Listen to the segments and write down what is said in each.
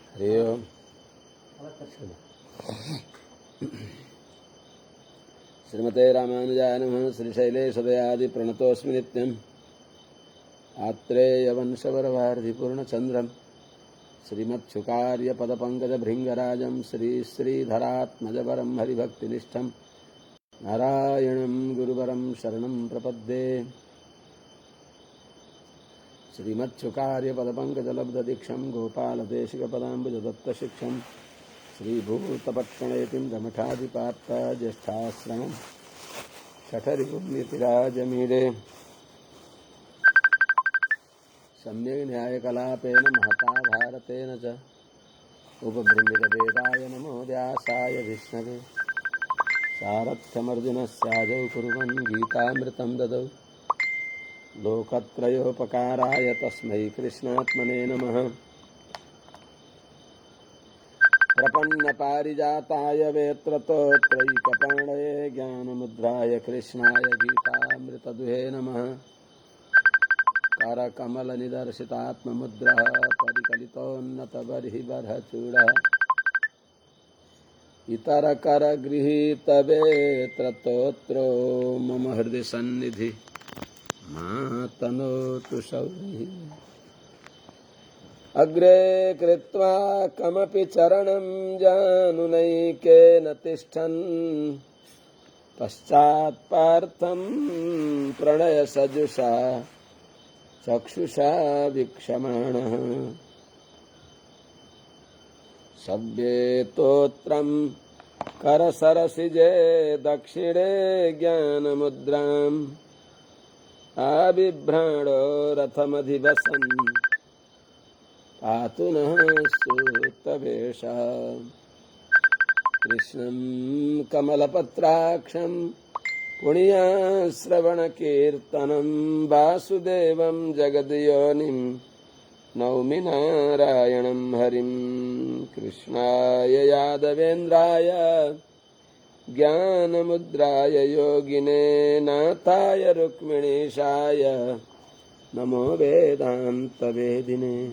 हरि ओम। श्रीमते रामानुजाय नमः। श्रीशैलेशदयादि प्रणतोऽस्मि नित्यम्। आत्रेयवंशवरवार्धिपूर्णचन्द्रम् श्रीमच्छुकार्यपदपङ्कजभृङ्गराजं श्रीश्रीधरात्मजवरं हरिभक्तिनिष्ठं नारायणं गुरुवरं शरणं प्रपद्ये। श्रीमच्छुकार्यपदपङ्कजलब्धदीक्षं गोपालदेशिकपदाम्बुजदत्तशिक्षं श्रीभूतपत्कणेतिं दमठादिपात्ता ज्येष्ठाश्रमं शठरिपुण्यतिराजमीडे सम्यक् न्यायकलापेन महता भारतेन च उपबृंहितवेदाय नमो व्यासाय विष्णवे। सारथ्यमर्जुनस्याजौ कुर्वन् गीतामृतं ददौ लोकत्रयोपकाराय तस्मै कृष्णात्मने नमः। प्रपन्नपारिजाताय वेत्रतोत्रैकपाणये ज्ञानमुद्राय कृष्णाय गीतामृतदुहे नमः। करकमलनिदर्शितात्ममुद्रः परिकलितोन्नतबर्हिबर्हचूडः इतरकरगृहीतवेत्रतोत्रो मम हृदि सन्निधि मातनोतु सौरिः। अग्रे कृत्वा कमपि चरणं जानुनैकेन तिष्ठन् पश्चात्पार्थं प्रणयसजुषा चक्षुषा वीक्षमाणः। सव्येतोत्रं करसरसिजे दक्षिणे ज्ञानमुद्राम् आबिभ्राणो रथमधिवसन् पातु नः सुतवेषः। कृष्णं कमलपत्राक्षं पुण्याश्रवणकीर्तनं वासुदेवं जगद्योनिं नौमि नारायणं हरिं। कृष्णाय यादवेन्द्राय ज्ञानमुद्राय योगिने नाथाय रुक्मिणीशाय नमो वेदान्तवेदिने।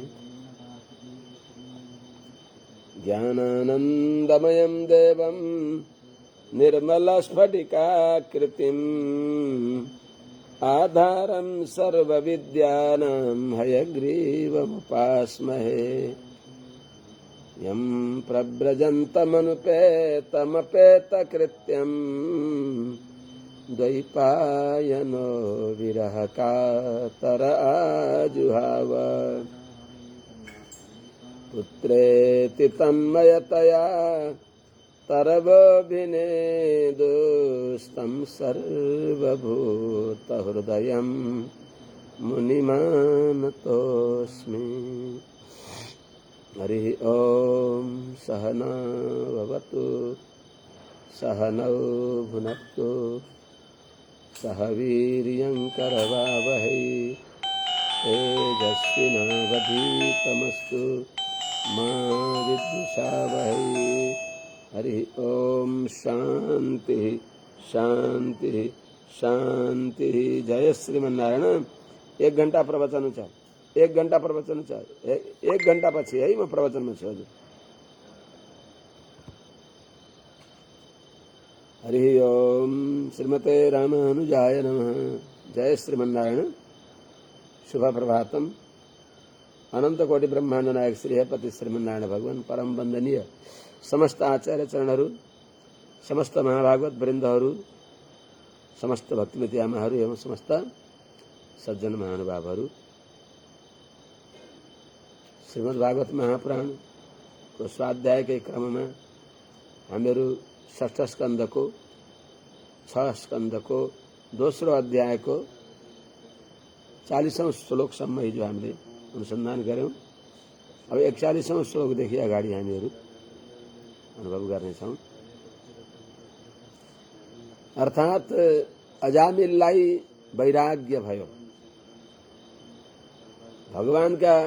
ज्ञानानन्दमयं देवं निर्मलस्फटिकाकृतिम् आधारं सर्वविद्यानां हयग्रीवमुपास्महे। यं प्रव्रजन्तमनुपेतमपेतकृत्यं द्वैपायनो विरहकातर आजुहाव। पुत्रेति तन्मयतया तरवोऽभिनेदुस्तं सर्वभूतहृदयं मुनिमानतोऽस्मि। हरि ओम। सहना भवतु सहनौ भुनक्तु सह वीर्यं करवावहै तेजस्विनावधीतमस्तु मा विद्विषावहै। हरि ओम। शांति शांति शांति। जय श्रीमन्नारायण। 1 घंटा प्रवचन चाहे 1 घंटा प्रवचन चाहे 1 घंटा પછી आई मैं प्रवचन में छो। हरि ओम। श्रीमते रामानुजाय नमः। जय श्रीमन्नारायण। शुभ प्रभातम। अनंत कोटि ब्रह्मांड नायक श्री पति श्रीमन्नारायण भगवान परम वंदनीय समस्त आचार्य चरणहरू, समस्त महाभागवत वृन्दहरू, समस्त भक्तिमती आमाहरू एवं समस्त सज्जन महानुभावहरू। श्रीमद् भागवत महापुराण को स्वाध्याय के क्रम में हामीहरू 6 स्कंद को 6 स्कंद को दोस्रो अध्याय को 40औं श्लोकसम्म हिजो हामीले अनुसन्धान गर्यौं। अब 41औं श्लोकदेखि अगाडि हामीहरू अनुभव गर्नेछौं। अर्थात अजामिललाई वैराग्य भयो। भगवानका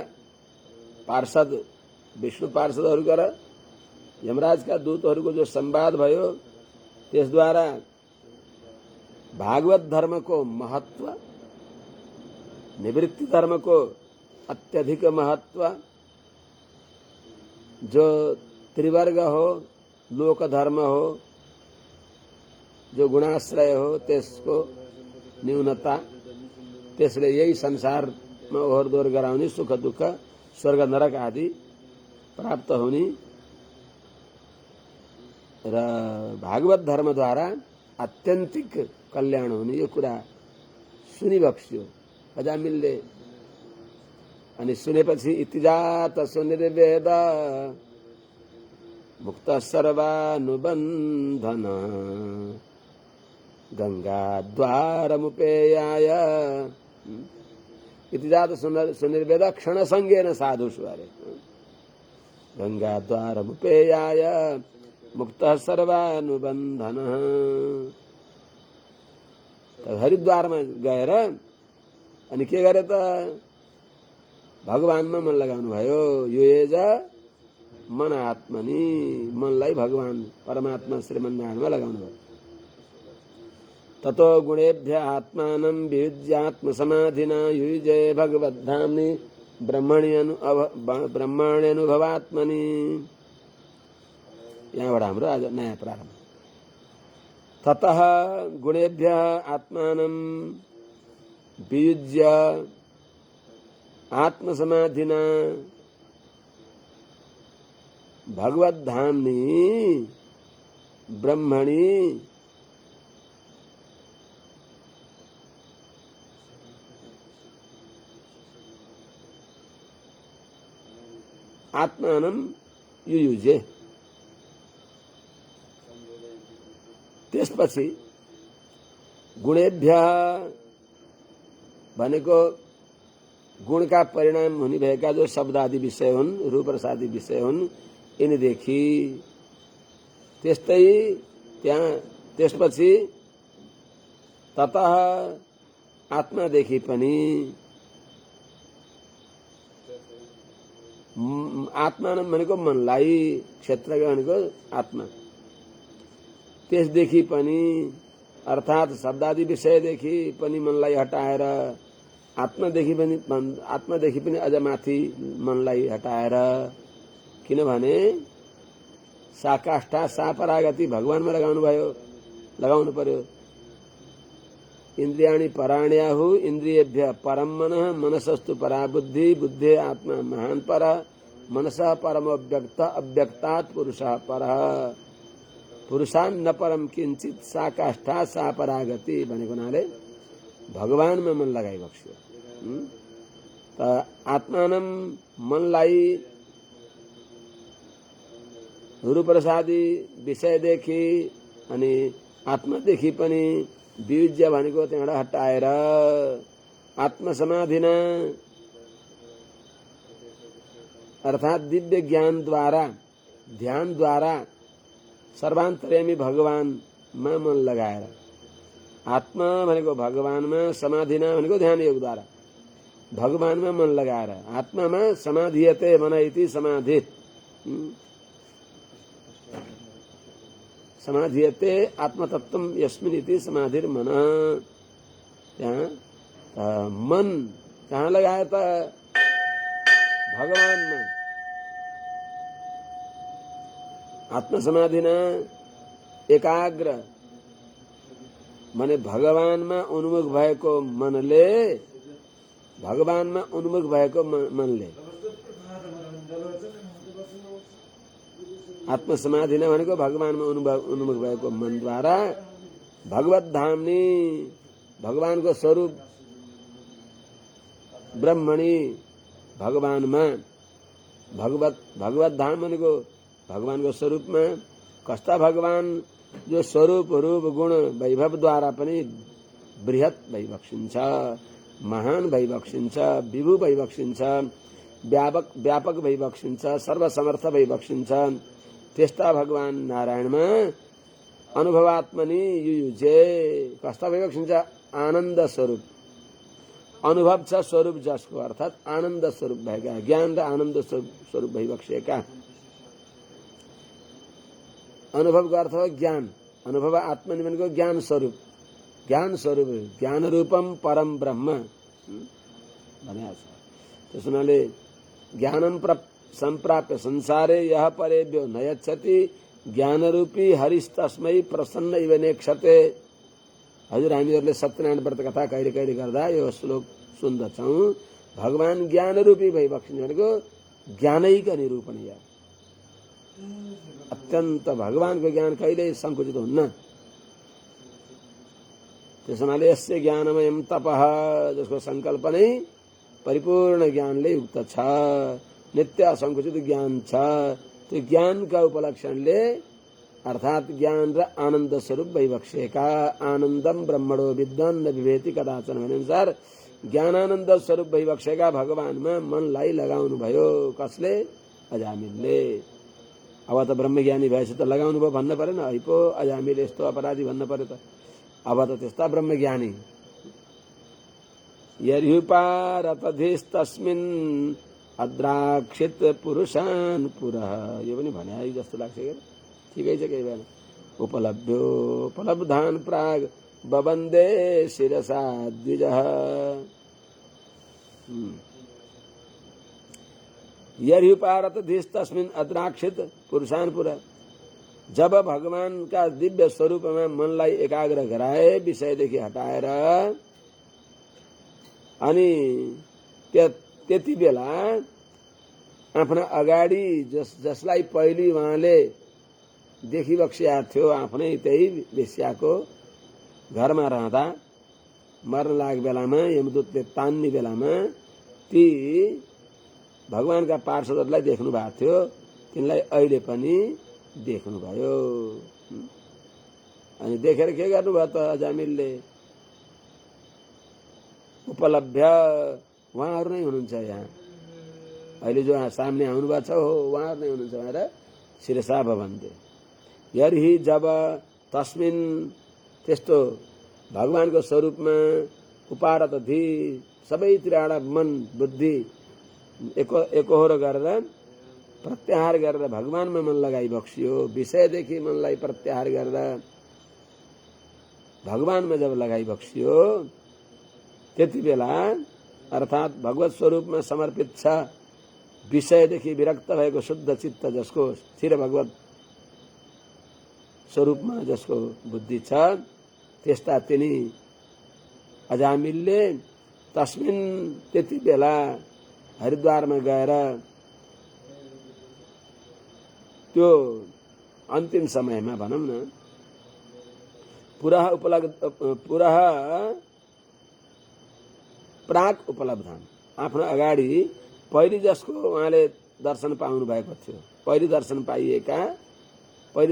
पार्षद विष्णु पार्षदहरूका र यमराजका दूतहरूको जो संवाद भयो त्यसद्वारा भागवत धर्मको महत्व, निवृत्ति धर्मको अत्यधिक महत्व, जो त्रिवर्ग हो, लोक धर्म हो, जो गुणाश्रय हो त्यसको न्यूनता, त्यसले यही संसारमा ओहोरदोहोर गराउने, सुख दुःख स्वर्ग नरक आदि प्राप्त हुने र भागवत धर्मद्वारा आत्यन्तिक कल्याण हुने यो कुरा सुनिबक्स्यो अजामिलले। अनि सुनेपछि इतिजात सुनिर्वेद मुक्त सर्वानुबन्धन गंगाद्वारमुपेयाय। इतिजात सुनिर्वेद क्षणसंज्ञेन साधुषु अरे गंगाद्वारमुपेयाय मुक्त सर्वानुबन्धन। हरिद्वारमा गएर अनि के गरे त भगवानमा मन लगाउनु भयो। यो एज मन आत्मनि, मनलाई भगवान परमात्मा श्रीमन्नारायणमा लगाउनु भयो। ततो गुणेभ्य आत्मानं वियुज्यात्म समाधिना युजे भगवद्धाम्नि ब्रह्मण्यनुभवात्मनि। यहाँबाट हाम्रो आज नयाँ प्रारम्भ। ततः गुणेभ्य आत्मानं वियुज्य आत्मसमाधिना भगवद्धाम्नि ब्रह्मणि आत्मानं युयुजे। त्यसपछि गुणेभ्य भनेको गुणका परिणाम हुने भएका जो शब्द आदि विषय हुन्, रूप रस आदि विषय हुन्, यिनीदेखि त्यस्तै त्यसपछि ततः आत्मादेखि पनि आत्मानं भनेको मनलाई, क्षेत्रका भनेको आत्मा, त्यसदेखि पनि अर्थात शब्दादि विषयदेखि पनि मनलाई हटाएर आत्मादेखि पनि अझ माथि मनलाई हटाएर, किनभने साकाष्ठा सापरागति भगवानमा लगाउनु पर्यो। इन्द्रियाणि पराण्याहु इन्द्रियेभ्य परम मनः मनसस्तु परा बुद्धि बुद्धे आत्मा महान पर मनसः परमो व्यक्त अव्यक्तात् पुरुषः परः पुरुषान् न परम किंचित साकाष्ठा सापरागति भनेको हुनाले भगवानमा मन लगाइबक्स्यो। त आत्मानं मनलाई रूप रसादि विषयदेखि अनि आत्मादेखि पनि वियुज्य भनेको त्यहाँबाट हटाएर आत्मसमाधिना अर्थात दिव्य ज्ञान द्वारा, ध्यान द्वारा सर्वान्तर्यामी भगवानमा मन लगाएर, आत्मा भनेको भगवानमा, समाधिना भनेको ध्यान योग द्वारा भगवानमा मन लगाएर, आत्मामा समाधियते मन इति समाधित, समाधियते आत्मतत्वम यस्मिन् इति समाधिर मन। त्यहाँ मन कहाँ लगाए त भगवानमा। आत्मसमाधिना एकाग्र माने भगवानमा उन्मुख भएको मनले, भगवानमा उन्मुख भएको मनले, आत्मसमाधिना भनेको भगवानमा उन्मुख भएको मनद्वारा भगवत धामनी, भगवानको स्वरूप ब्रह्मणी, भगवानमा भगवत धाम भनेको भगवानको स्वरूपमा। कस्ता भगवान जो स्वरूप रूप गुण वैभव द्वारा पनि बृहत भइबक्सिन्छ, महान भइबक्सिन्छ, विभु भइबक्सिन्छ, व्यापक भइबक्सिन्छ, सर्वसमर्थ भइबक्सिन्छ। त्यस्ता भगवान नारायणमा अनुभवात्मनि युयुजे। कस्ता भइबक्सिन्छ? आनन्द स्वरूप, अनुभव छ स्वरूप जसको, अर्थात आनन्द स्वरूप भएका, ज्ञान र आनन्द स्वरूप भइबक्सिएका। अनुभवको अर्थ हो ज्ञान। अनुभव आत्मनि भनेको ज्ञान स्वरूप, ज्ञान स्वरूप, ज्ञान रूपम परम ब्रह्म भनेको छ। त्यसनाले ज्ञानं संप्राप्य संसारे यह परेभ्यो नयच्छति ज्ञान रूपी हरिस्तस्मै प्रसन्न इव नेक्षते। हजुर हामीहरूले सत्यनारायण व्रत कथा कहिले कहिले गर्दा यो श्लोक सुन्दछौं। भगवान ज्ञान रूपी भइबक्सिनु भनेको ज्ञानैका निरूपण या अत्यन्त भगवानको ज्ञान कहिल्यै संकुचित हुन्न। त्यसनाले यस्य ज्ञानमयम तपः, जसको संकल्प नै परिपूर्ण ज्ञानले युक्त छ, नित्य असंकुचित ज्ञान छ, त्यो ज्ञानका उपलक्षणले अर्थात ज्ञान र आनन्द स्वरूप भइबक्सेका आनन्दम ब्रह्मणो विद्वान न विभेति कदाचन भने अनुसार ज्ञानानन्द स्वरूप भइबक्सेका भगवानमा मनलाई लगाउनु भयो। कसले? अजामिलले। अब त ब्रह्मज्ञानी भएपछि त लगाउनु भयो भन्न परेन, है पो अजामिल यस्तो अपराधी भन्न पर्यो त। अब त त्यस्ता ब्रह्मज्ञानी यर्ह्युपारतधिस्तस्मिन् अद्राक्षित पुरुषान् पुरः, यो पनि भने है जस्तो लाग्छ के ठिकै छ केही भएन। उपलब्धान् प्राग बबन्दे शिरसा द्विजः। यर्ह्युपारतधिस्तस्मिन् अद्राक्षित पुरुषान् पुरः, जब भगवान का दिव्य स्वरूपमा मनलाई एकाग्र गराए, विषयदेखि हटाएर, अनि त्यति बेला आफ्ना अगाडि जसलाई पहिले उहाँले देखिबक्सिया थियो, आफ्नै त्यही वेश्याको घरमा रहँदा मर्न लागेको बेलामा यमदूतले तान्ने बेलामा ती भगवानका पार्षदहरूलाई देख्नु भएको थियो, तिनलाई अहिले पनि देख्नुभयो। अनि देखेर के गर्नुभयो त अजामिलले? उपलब्ध उहाँहरू नै हुनुहुन्छ यहाँ, अहिले जो सामने आउनुभएको छ हो उहाँहरू नै हुनुहुन्छ भनेर शिरसा बबन्दे। यर्हि जब तस्मिन्, त्यस्तो भगवानको स्वरूपमा उपारतधि सबैतिरबाट मन बुद्धि एकोहोरो गरेर प्रत्याहार गरेर भगवानमा मन लगाइबक्सियो, विषयदेखि मनलाई प्रत्याहार गरेर भगवानमा जब लगाइबक्सियो, त्यति बेला अर्थात भगवत स्वरूपमा समर्पित छ, विषयदेखि विरक्त भएको शुद्ध चित्त जसको स्थिर भगवत स्वरूपमा जसको बुद्धि छ, त्यस्ता तिनी अजामिलले तस्मिन् त्यति बेला हरिद्वारमा गएर त्यो अन्तिम समयमा भनौं न पुरः प्राक उपलब्धान, आफ्नो अगाडि पहिले जसको उहाँले दर्शन पाउनु भएको थियो, पहिले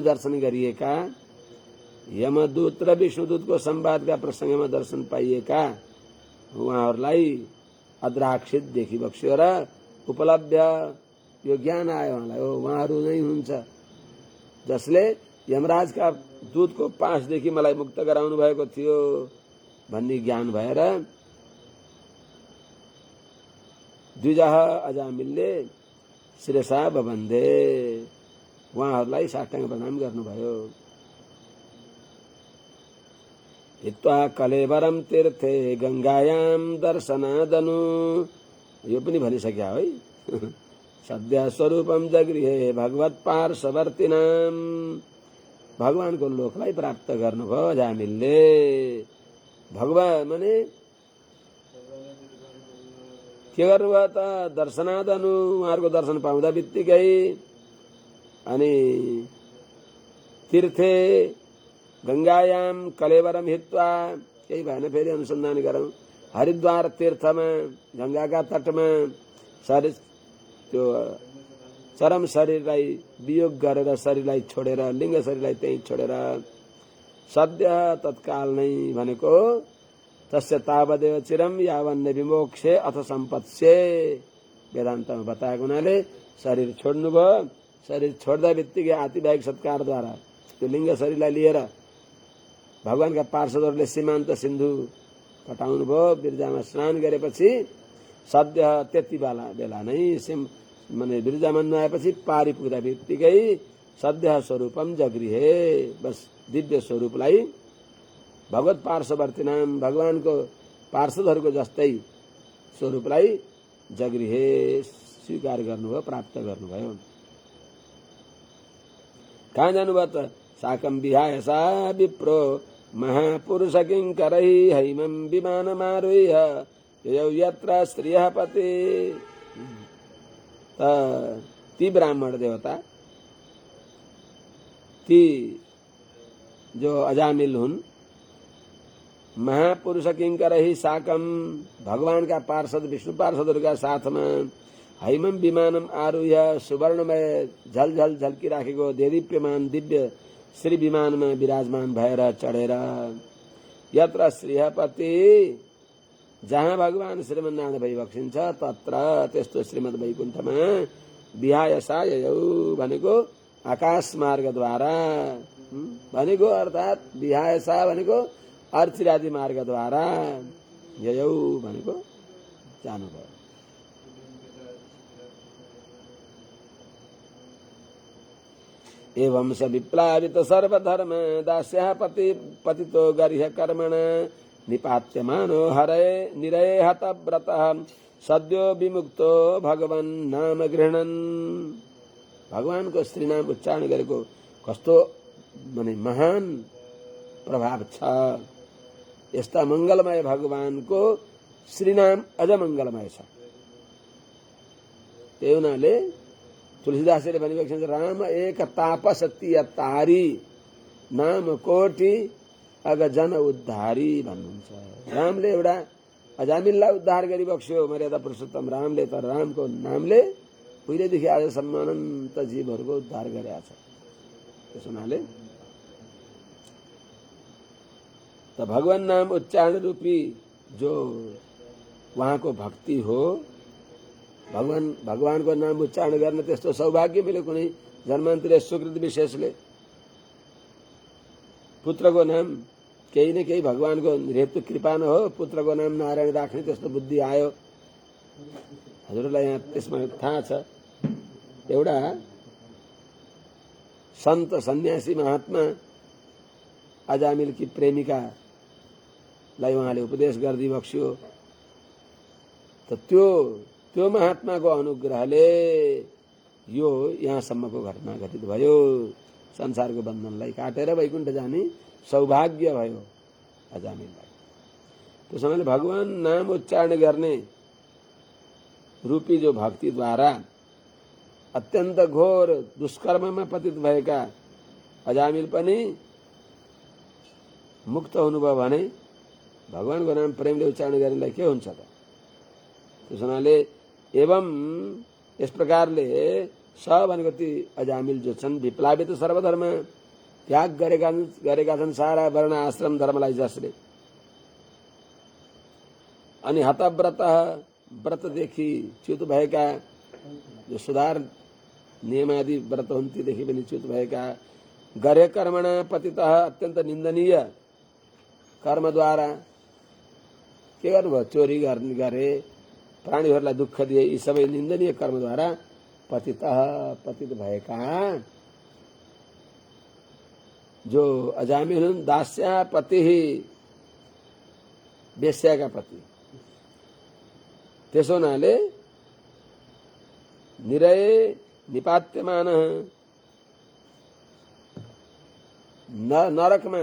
दर्शन गरिएका यमदूत र विष्णुदूतको संवादका प्रसंगमा दर्शन पाइएका उहाँहरूलाई अद्राक्षित देखिबक्स्यो र उपलब्ध यो ज्ञान आयो उहाँलाई, उहाँहरू नै हुनुहुन्छ जसले यमराजका दूतको पासदेखि मलाई मुक्त गराउनु भएको थियो भन्ने ज्ञान भएर द्विजः अजामिलले शिरसा बबन्दे, उहाँहरूलाई साष्टाङ्ग प्रणाम गर्नुभयो। हित्वा कलेवरम तीर्थे गंगायाम दर्शनादनु, यो पनि भनिसक्या है। सद्य स्वरूपम जगृहे भगवत पार्श्ववर्तिनाम, भगवानको लोकलाई प्राप्त गर्नुभयो अजामिलले। भगवान माने के गर्नुभयो त? दर्शनादनु, उहाँहरूको दर्शन पाउँदा बित्तिकै अनि तीर्थे गंगायाम कलेवरम हित्वा, केही भएन फेरि अनुसन्धान गरौं, हरिद्वार तीर्थमा गंगाका तटमा त्यो चरम शरीरलाई वियोग गरेर शरीरलाई छोडेर, लिङ्ग शरीरलाई त्यही छोडेर सद्य तत्काल नै भनेको तस्य तावदेव चिरम यावन्न विमोक्षे अथ सम्पत्स्ये, वेदान्तमा बताएको हुनाले शरीर छोड्नुभयो। शरीर छोड्दा बित्तिकै आतिवाहिक सत्कारद्वारा त्यो लिङ्ग शरीरलाई लिएर भगवानका पार्षदहरूले सीमान्त सिन्धु कटाउनु भयो। बिर्जामा स्नान गरेपछि सद्य त्यति बेला नै माने बिर्जामा नुहाएपछि पारी पुग्दा बित्तिकै सद्य स्वरूपम जगृहे, बस दिव्य स्वरूपलाई भगवत पार्श्ववर्ती नाम, भगवानको पार्षदहरूको जस्तै स्वरूपलाई जगृहे स्वीकार गर्नुभयो, प्राप्त गर्नुभयो। कहाँ जानुभयो त? साकं विहाय सा विप्रो महापुरुष किङ्करैः हैमं विमानमारुह्य ययौ यत्र श्रियः पति। ती ब्राह्मण देवता, ती जो अजामिल हुन्, महापुरुष किङ्करैः साकं भगवान का पार्षद विष्णु पार्षदहरूका साथमा हैमम विमानम आरुह्य सुवर्णमय झलझल झल्किराखेको देदीप्यमान दिव्य श्री विमानमा विराजमान भएर चढेर यत्र श्रीहपति, जहाँ भगवान श्रीमन्नारायण भइबक्सिन्छ तत्र त्यस्तो श्रीमद् वैकुण्ठमा विहाय सा ययौ भनेको आकाश मार्गद्वारा भनेको, अर्थात् विहाय सा भनेको अर्चिरादि मार्गद्वारा, ययौ भनेको जानुभयो। एवं स विप्लावित सर्वधर्म दास्यः पतितो गर्ह्य कर्मण निपात्यमानो हरे निरये हतव्रतः सद्यो विमुक्तो भगवन् नाम गृह्णन्। भगवान को श्री नाम उच्चारण गरेको कस्तो माने महान प्रभाव छ। यस्ता मंगलमय भगवान को श्री नाम अझ मंगलमय छ। त्यही हुनाले तुलसीदासले भनेको छ, राम एक तापसती तारी नाम कोटि अग जन उद्धारी भन्नुहुन्छ। रामले एउटा अजामिललाई उद्धार गरिबक्स्यो मर्यादा पुरुषोत्तम रामले, तर रामको नामले उहिलेदेखि आजसम्म अनन्त जीवहरूको उद्धार गरेका छ। त्यस हुनाले त भगवान नाम उच्चारण रूपी जो वहाँको भक्ति हो, भगवान को नाम उच्चारण गर्न त्यस्तो सौभाग्य मिल्यो कुनै जन्मान्तरीय सुकृत विशेषले। पुत्रको नाम केही न केही भगवानको हेतु कृपा न हो, पुत्रको नाम नारायण राख्ने त्यस्तो बुद्धि आयो। हजुरलाई यहाँ त्यसमा थाहा छ, एउटा सन्त सन्यासी महात्मा अजामिलकी प्रेमिकालाई उहाँले उपदेश गरिदिबक्स्यो। त त्यो महात्माको अनुग्रहले यो यहाँसम्मको घटना घटित भयो। संसारको बन्धनलाई काटेर वैकुण्ठ जाने सौभाग्य भयो अजामिललाई। त्यसो भने भगवान नाम उच्चारण गर्ने रूपी जो भक्तिद्वारा अत्यन्त घोर दुष्कर्ममा पतित भएका अजामिल पनि मुक्त हुनुभयो भने भगवानको नाम प्रेमले उच्चारण गर्नेलाई के हुन्छ त? त्यसो हुनाले एवं यस प्रकारले स भनेको ती अजामिल जो छन् विप्लावित सर्वधर्म त्याग गरेका छन् सारा वर्ण आश्रम धर्मलाई जसले। अनि हतव्रत व्रतदेखि च्युत भएका, जो सुधार नियमादि व्रत हुन् तीदेखि पनि च्युत भएका, गरे कर्मण पतितः अत्यन्त निन्दनीय कर्मद्वारा के गर्नुभयो? चोरी गरे, प्राणीहरूलाई दुःख दिए, यी सबै निन्दनीय कर्मद्वारा पतित भएका जो अजामिल हुन्। दास्या पति वेश्याका पति। त्यसो हुनाले निरय निपात्यमान नरकमा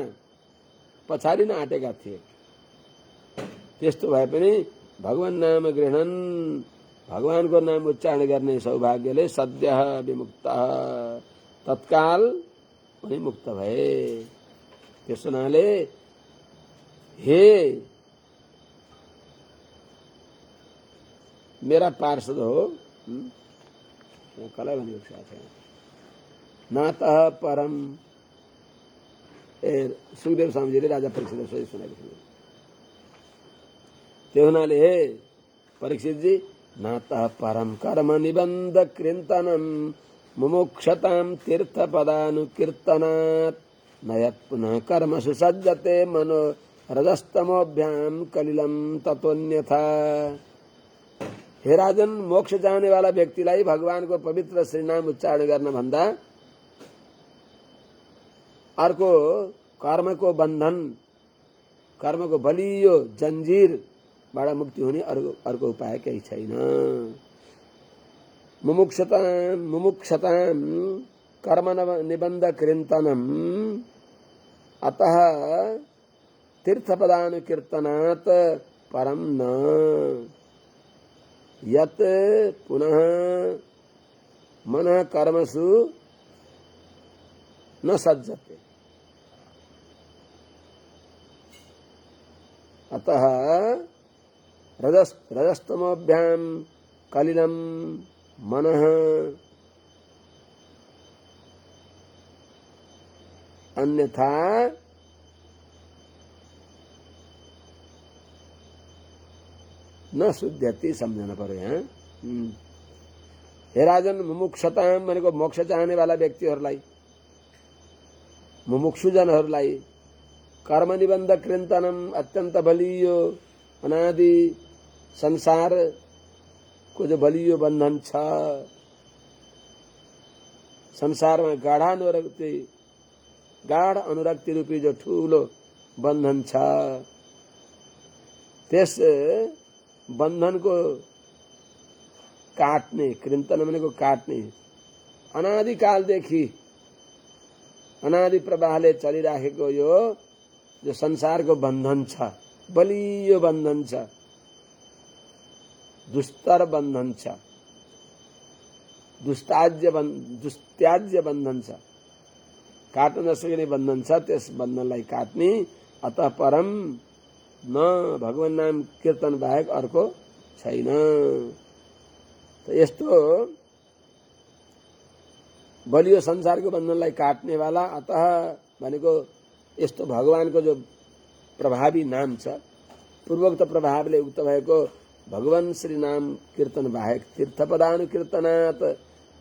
पछारिन आँटेका थिए। त्यस्तो भए पनि भगवान नाम गृह्णन, भगवानको नाम उच्चारण गर्ने सौभाग्यले सद्य विमुक्त तत्काल उनी मुक्त भए। त्यस हुनाले हे मेरा पार्षद हो, कसलाई भनेको छ नातः परम, सुखदेव स्वामीजीले राजा परीक्षितलाई सोही सुनाएको थियो। त्यो हुनाले हे परीक्षित जी, नातः परम कर्म निबन्ध कृन्तनम मुमुक्षताम तीर्थ पदानुकीर्तनात् नयत् पुनः कर्म सुसज्जते मनो रजस्तमोभ्याम कलिलम ततोन्यथा। हे राजन, मोक्ष जाने वाला व्यक्तिलाई भगवानको पवित्र श्रीनाम उच्चारण गर्न भन्दा अर्को कर्मको बन्धन, कर्मको बलियो जन्जिर बाट मुक्ति हुने अर्को उपाय केही छैन। मुमुक्षताम कर्म निबन्ध कृन्तनम अतः तीर्थपदानुकीर्तनात् परम न यत् पुनः मनः कर्मसु न सज्जते। अतः रजस्तमोभ्याम कलिलं मनः अन्यथा न शुद्धति। समझना पर्यो यहाँ। हे राजन, मुमुक्षताम भनेको मोक्ष चाहने वाला व्यक्तिहरूलाई, मुमुक्षुजनहरूलाई कर्म निबन्ध कृन्तनम अत्यन्त बलियो अनादि संसार को जो बलियो बन्धन छ, संसारमा गाढ अनुरक्ति रूपी जो ठूलो बन्धन छ, त्यस बन्धन को काट्ने, कृन्तन भनेको काट्ने, अनादिकालदेखि अनादि प्रवाहले चलिराखेको यो जो संसारको बन्धन छ, बलियो बन्धन छ, दुस्तर बन्धन छ, दुस्त्याज्य बन्धन छ, काट्न नसकिने बन्धन छ, त्यस बन्धनलाई काट्ने अतः परम न भगवान नाम कीर्तन बाहेक अर्को छैन। त यस्तो बलियो संसारको बन्धनलाई काट्ने वाला अतः भनेको यस्तो भगवानको जो प्रभावी नाम छ, पूर्वोक्त प्रभावले उक्त भएको भगवान श्री नाम कीर्तन बाहेक तीर्थपदानुकीर्तनात्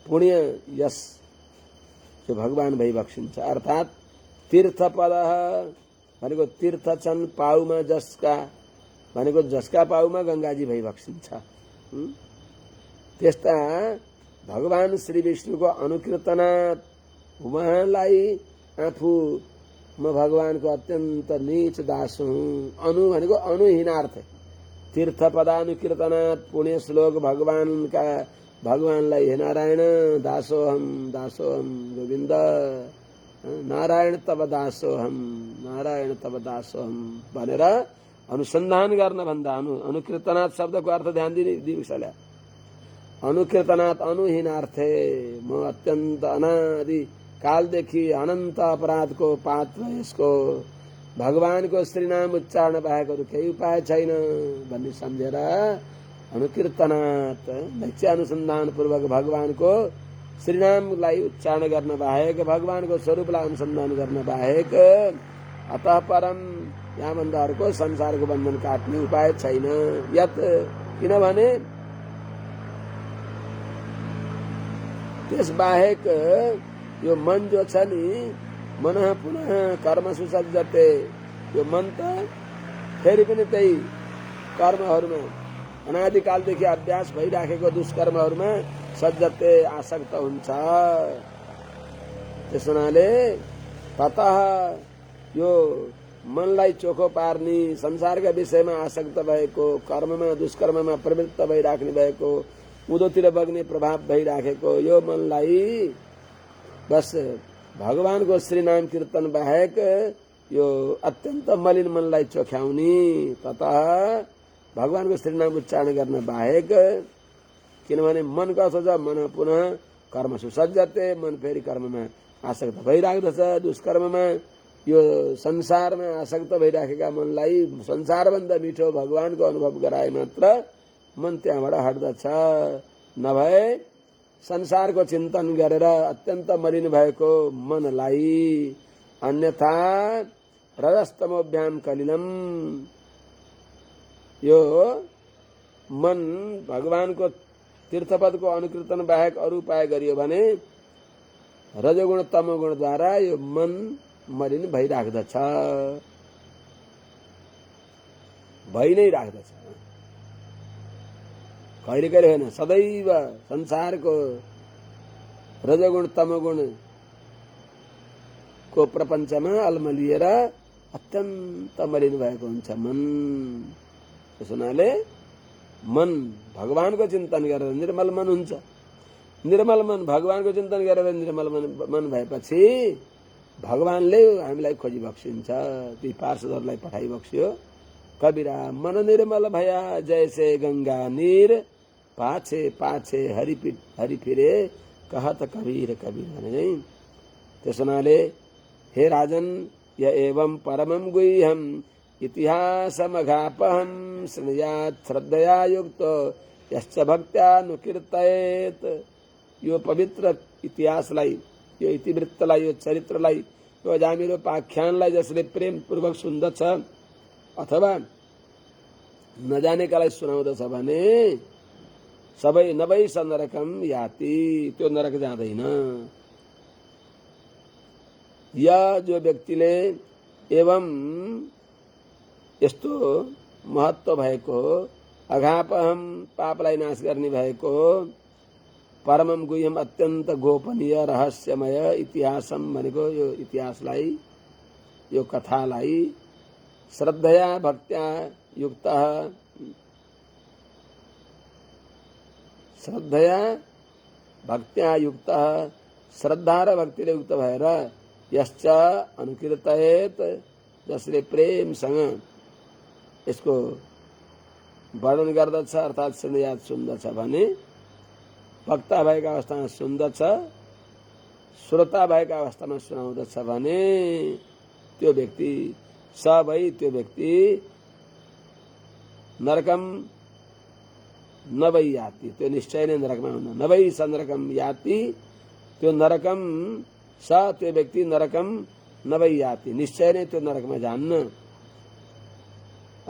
पुण्य यस जो भगवान भई बक्सिन्छ। अर्थात तीर्थपद भनेको तीर्थ छन् पाउमा जसका, भनेको जसका पाउमा गंगाजी भई बक्सिन्छ। त्यस्ता भगवान श्री विष्णुको अनुकीर्तनात् उहाँलाई आफू म भगवानको अत्यन्त नीच दास हुँ। अनु भनेको अनुहीनार्थ। तीर्थपदानुकीर्तनात् पुण्य श्लोक भगवानलाई हे नारायण दासोहम दासोहम गोविन्द, नारायण तब दासोहम, नारायण तब दासोहम भनेर अनुसन्धान गर्न भन्दा अनुकीर्तनात् शब्दको अर्थ ध्यान दिनुसल्या। अनुकीर्तनात् अनुहीनार्थे, म अत्यन्त अनादि कालदेखि अनन्त अपराधको पात्र यसको भगवानको श्रीनाम उच्चारण बाहेक अरू केही उपाय छैन भन्ने सम्झेर अनुकीर्तनात् लक्ष्य अनुसन्धान पूर्वक भगवानको श्रीनामलाई उच्चारण गर्न बाहेक, भगवानको स्वरूपलाई अनुसन्धान गर्न बाहेक अतः परम यहाँभन्दा अर्को संसारको बन्धन काट्ने उपाय छैन। यत किनभने त्यस बाहेक यो मन जो छ नि, मन पुनः कर्म सुसज्जते, यो मन त फेरि पनि त्यही कर्महरूमा अनादिकालदेखि अभ्यास भइराखेको दुष्कर्महरूमा सज्जते आसक्त हुन्छ। त्यस हुनाले ततः यो मनलाई चोखो पार्ने, संसारका विषयमा आसक्त भएको, कर्ममा दुष्कर्ममा प्रवृत्त भइराख्ने भएको, उँधोतिर बग्ने प्रभाव भइराखेको यो मनलाई बस भगवानको श्री नाम कीर्तन बाहेक यो अत्यन्त मलिन मनलाई चोख्याउने, ततः भगवानको श्री नाम उच्चारण गर्न बाहेक। किनभने मन कस्तो छ, मन पुनः कर्म सुसज्जते, मन फेरि कर्ममा आसक्त भइराख्दछ, दुष्कर्ममा यो संसारमा आसक्त भइराखेका मनलाई संसारभन्दा मिठो भगवानको अनुभव गराए मात्र मन त्यहाँबाट हट्दछ। नभए संसारको चिन्तन गरेर अत्यन्त मलिन भएको मनलाई अन्यथा रजस्तमोभ्याम कलिलम, यो मन भगवानको तीर्थपदको अनुकीर्तन बाहेक अरू उपाय गरियो भने रजोगुण तमोगुणद्वारा यो मन मलिन भइराख्दछ, भइ नै राख्दछ। कहिले कहिले होइन, सदैव संसारको रजोगुण तमोगुण को प्रपञ्चमा अल्मलिएर अत्यन्त मलिन भएको हुन्छ मन। त्यसो हुनाले मन भगवानको चिन्तन गरेर निर्मल मन हुन्छ। निर्मल मन भगवानको चिन्तन गरेर निर्मल मन भएपछि भगवानले हामीलाई खोजी बक्सिन्छ। ती पार्षदहरूलाई पठाइ बक्सियो। कबीरा मन निर्मल भया जैसे गंगा नीर, पाछे पाछे हरि फिरे कहत कबीर कबीर भने। त्यसो हुनाले हे राजन, य एवं परमं गुह्यम इतिहासमघापहं शृणुयात् श्रद्धया युक्तो यश्च भक्त्यानुकीर्तयेत्। यो पवित्र इतिहासलाई, यो इतिवृत्तलाई, यो चरित्रलाई, यो अजामिलो पाख्यानलाई जसले प्रेम पूर्वक सुन्दछ अथवा नजानेकालाई सुनाउँदछ भने सबै नभई सनरकम याति, त्यो नरक जाँदैन। या जो व्यक्तिले एवं यस्तो महत्व भएको अघापहम पापलाई नाश गर्ने भएको परमम गुह्यम अत्यन्त गोपनीय रहस्यमय इतिहासम भनेको यो इतिहासलाई, यो कथालाई श्रद्धया भक्त्या युक्त, श्रद्धया भक्त्या युक्त, श्रद्धा र भक्तिले युक्त भएर यश्च अनुकीर्तयेत्, जसले प्रेमसँग यसको वर्णन गर्दछ अर्थात् शृणुयात् सुन्दछ भने, वक्ता भएका अवस्थामा सुन्दछ, श्रोता भएका अवस्थामा सुनाउँदछ भने त्यो व्यक्ति सबै त्यो व्यक्ति नरकम नभई याति, त्यो निश्चय नै नरकमा हुन्न। नभई सनरकम याति, त्यो नरकम स त्यो व्यक्ति नरकम नभई याति, निश्चय नै त्यो नरकमा जान्न।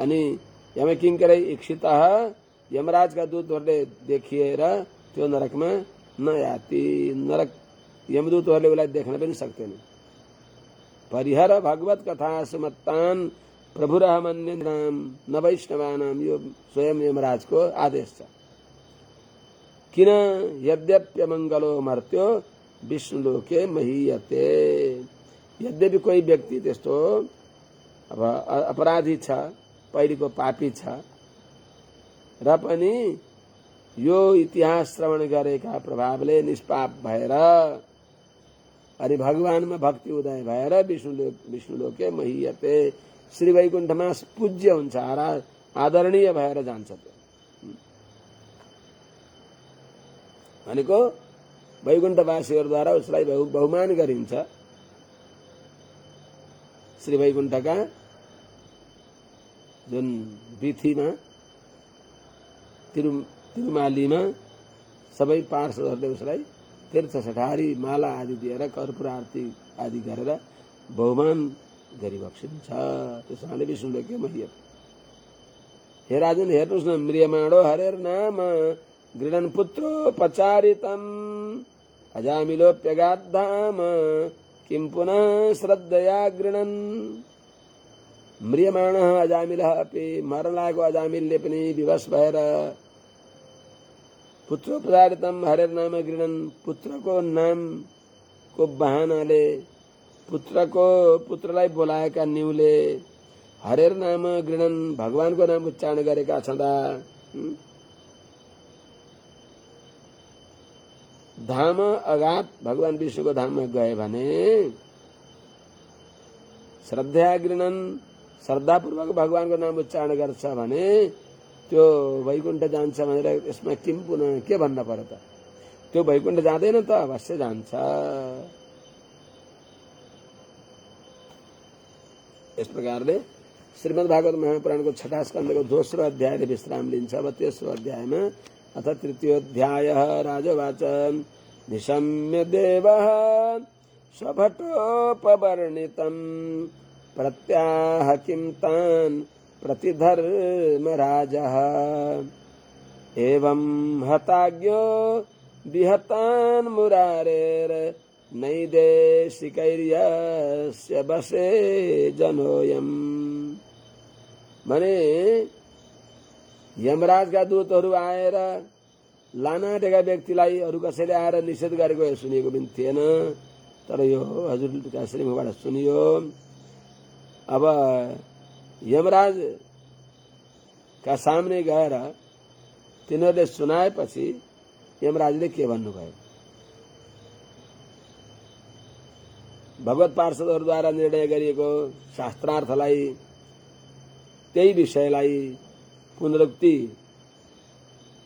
अनि यमकिङ्करै इक्षितः, यमराजका दूतहरूले देखिएर त्यो नरकमा नयाति, नरक यमदूतहरूले उसलाई देख्न पनि सक्दैन। परिहर भगवत कथा सुमत्तान प्रभुरहमन्यनाम न वैष्णवानाम, यो स्वयं यमराजको आदेश छ। किन यद्यप्यमङ्गलो मर्त्यो विष्णुलोके महीयते, यद्यपि कोही व्यक्ति त्यस्तो अब अपराधी छ, पहिलेको पापी छ र पनि यो इतिहास श्रवण गरेका प्रभावले निष्पाप भएर अनि भगवानमा भक्ति उदय भएर विष्णुलोके महीयते, श्री वैकुण्ठमा पूज्य हुन्छ, आदरणीय भएर जान्छ। त्यो भनेको वैकुण्ठवासीहरूद्वारा उसलाई बहुमान गरिन्छ। श्री वैकुण्ठका जुन वीथीमा तिरुमालीमा सबै पार्षदहरूले उसलाई तीर्थ छठारी माला आदि दिएर कर्पूर आरती आदि गरेर बहुमान गरिबक्सिन्छ। त्यसैले विष्णुलोके महीयते। हे राजन, हेर्नुहोस् न, म्रियमाणो हरेर नाम गृणन पुत्रोपचारितम् अजामिलोप्यगाद्धाम किं पुनः श्रद्धया गृणन्। म्रियमाणः अजामिलः अपि, मर्न लागेको अजामिलले पनि विवश भएर पुत्रोपचारितम हरेर नाम गृणन, पुत्रको नामको बहानाले, पुत्रलाई बोलाएका न्युले हरेर नाम गृणन, भगवानको नाम उच्चारण गरेका छँदा धाम अगात, भगवान विष्णुको धाममा गए भने श्रद्धा गृणन, श्रद्धापूर्वक भगवानको नाम उच्चारण गर्छ भने त्यो वैकुण्ठ जान्छ भनेर यसमा किम पुनः के भन्न पर्यो त? त्यो वैकुण्ठ जाँदैन त, अवश्य जान्छ। यस प्रकारले श्रीमद् भागवत महापुराणको 6 स्कन्धको दोस्रो अध्यायले विश्राम लिन्छ। अब तेस्रो अध्यायमा अथ तृतीयोऽध्यायः राजवाच निशम्य देवः स्वभटोपवर्णितम् प्रत्याह किं तान् प्रतिधर्मराजः एवं हताज्ञो विहतान् मुरारेर नैदेशिकैर्यस्य बसे जनोयम्। भने यमराजका दूतहरू आएर लानाटेका व्यक्तिलाई अरू कसैले आएर निषेध गरेको सुनिएको पनि थिएन, तर यो हजुरका श्रीमुखबाट सुनियो। अब यमराज का सामने गएर तिनीहरूले सुनाएपछि यमराजले के भन्नुभयो? भगवत पार्षदहरूद्वारा निर्णय गरिएको शास्त्रार्थलाई, त्यही विषयलाई पुनरुक्ति,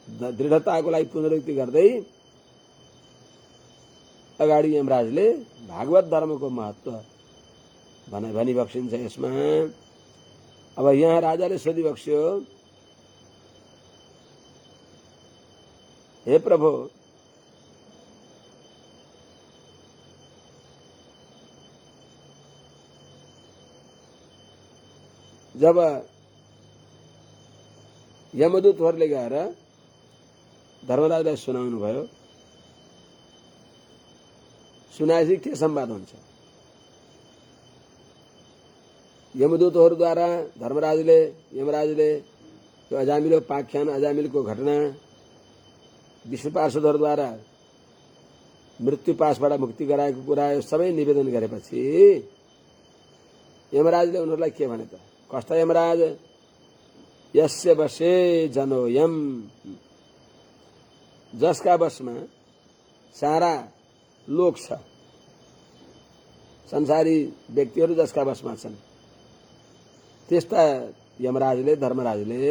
दृढताको लागि पुनरुक्ति गर्दै अगाडि यमराजले भागवत धर्मको महत्व भनी बक्सिन्छ यसमा। अब यहाँ राजाले सोधिबक्स्यो, हे प्रभु, जब यमदूतहरूले गएर धर्मराजलाई सुनाउनु भयो, सुनाएपछि के संवाद हुन्छ? यमदूतहरूद्वारा यमराजले यो अजामिलो पाख्यान, अजामिलको घटना विष्णु पार्षदहरूद्वारा मृत्यु पाशबाट मुक्ति गराएको कुरा यो सबै निवेदन गरेपछि यमराजले उनीहरूलाई के भने त? कष्ट यमराज, यस्य वशे जनोयम, जसका वशमा सारा लोक छ, संसारी व्यक्तिहरू जसका वशमा छन्, त्यस्ता यमराजले, धर्मराजले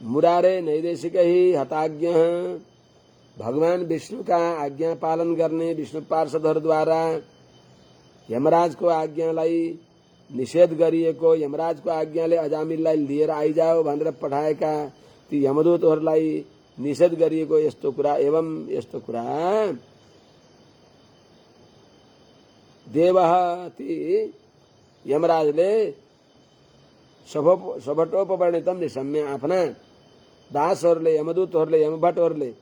मुरारे नैदेशिकै हताज्ञ, भगवान विष्णुका आज्ञा पालन गर्ने विष्णु पार्षदहरूद्वारा यमराजको आज्ञालाई निषेध गरिएको, यमराजको आज्ञाले अजामिललाई लिएर आइजाओ भनेर पठाएका ती यमदूतहरूलाई निषेध गरिएको यस्तो कुरा, एवं यस्तो कुरा देवः, ती यमराजले सभटोपवर्णितम निशम्य, आफ्ना दासहरूले, यमदूतहरूले, यमभटहरूले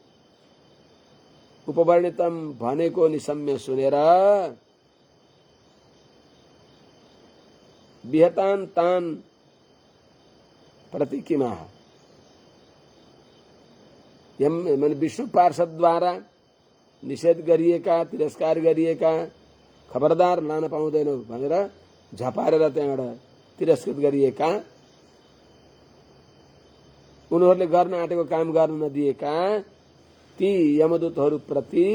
उपवर्णितम भनेको निशम्य सुनेर विहतान तान प्रतिकिमा, विष्णु पार्षदद्वारा निषेध गरिएका, तिरस्कार गरिएका, खबरदार लान पाउँदैनौ भनेर झपारेर त्यहाँबाट तिरस्कृत गरिएका, उनीहरूले गर्न आँटेको काम गर्न नदिएका ती यमदूतहरूप्रति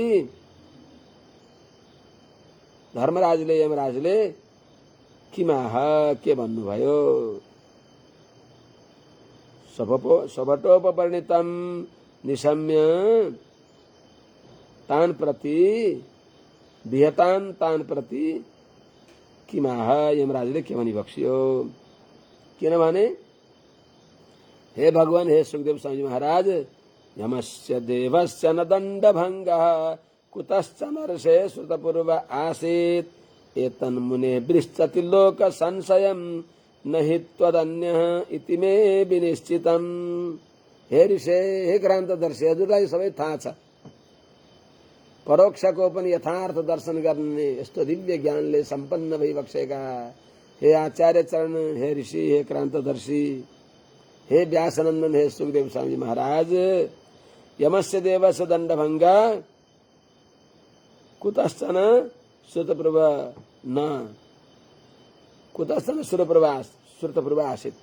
धर्मराजले, यमराजले किमाह, के भन्नुभयो? सभटोपवर्णितम निशम्य तान प्रति, विहतान तान प्रति किमाह, यमराजले के भनी बक्सियो? किनभने हे भगवान, हे सुखदेव स्वामी महाराज, यमस्य देवस्य न दण्डभङ्गः कुतश्च नरसे श्रुतपूर्व आसीत्, एतन्मुने वृश्चति लोक संशयम् न हि त्वदन्यः इति मे विनिश्चितम्। हे ऋषे, हे क्रान्तदर्शी, हजुरलाई सबै थाहा छ, परोक्षको पनि यथार्थ दर्शन गर्ने यस्तो दिव्य ज्ञानले सम्पन्न भइबक्सेका हे आचार्य चरण, हे ऋषि, हे क्रान्तदर्शी, हे व्यासनन्दन, हे सुखदेव स्वामी महाराज, यमस्य देवस्य दण्डभङ्ग कुतश्चन श्रुतपूर्व न, कुतश्चन श्रुतपूर्व आसीत्,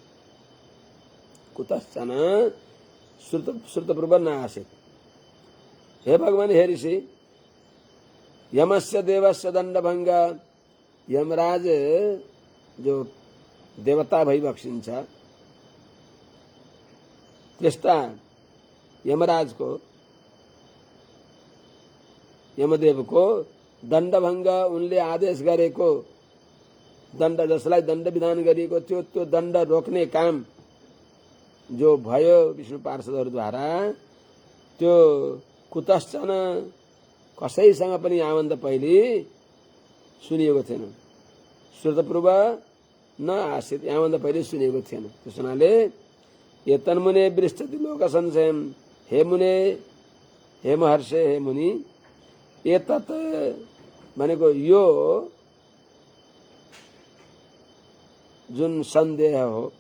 कुतश्चन श्रुतपूर्व न आसीत्। हे भगवान, हे ऋषि, यमस्य देवस्य दण्डभङ्ग, यमराज जो देवता भइबक्सिन्छ त्यस्ता यमराजको, यमदेवको दण्डभङ्ग, उनले आदेश गरेको दण्ड, जसलाई दण्ड विधान गरिएको थियो त्यो दण्ड रोक्ने काम जो भयो विष्णु पार्षदहरूद्वारा, त्यो कुतश्चन कसैसँग पनि आनन्द पहिले सुनिएको थिएन, श्रुतपूर्व न आसीत्, आनन्द पहिले सुनिएको थिएन। त्यस हुनाले एतन्मुने वृश्चति लोक संशयम्, हे मुने, हे महर्षे, हे मुनि, एतत् भनेको यो जुन सन्देह हो,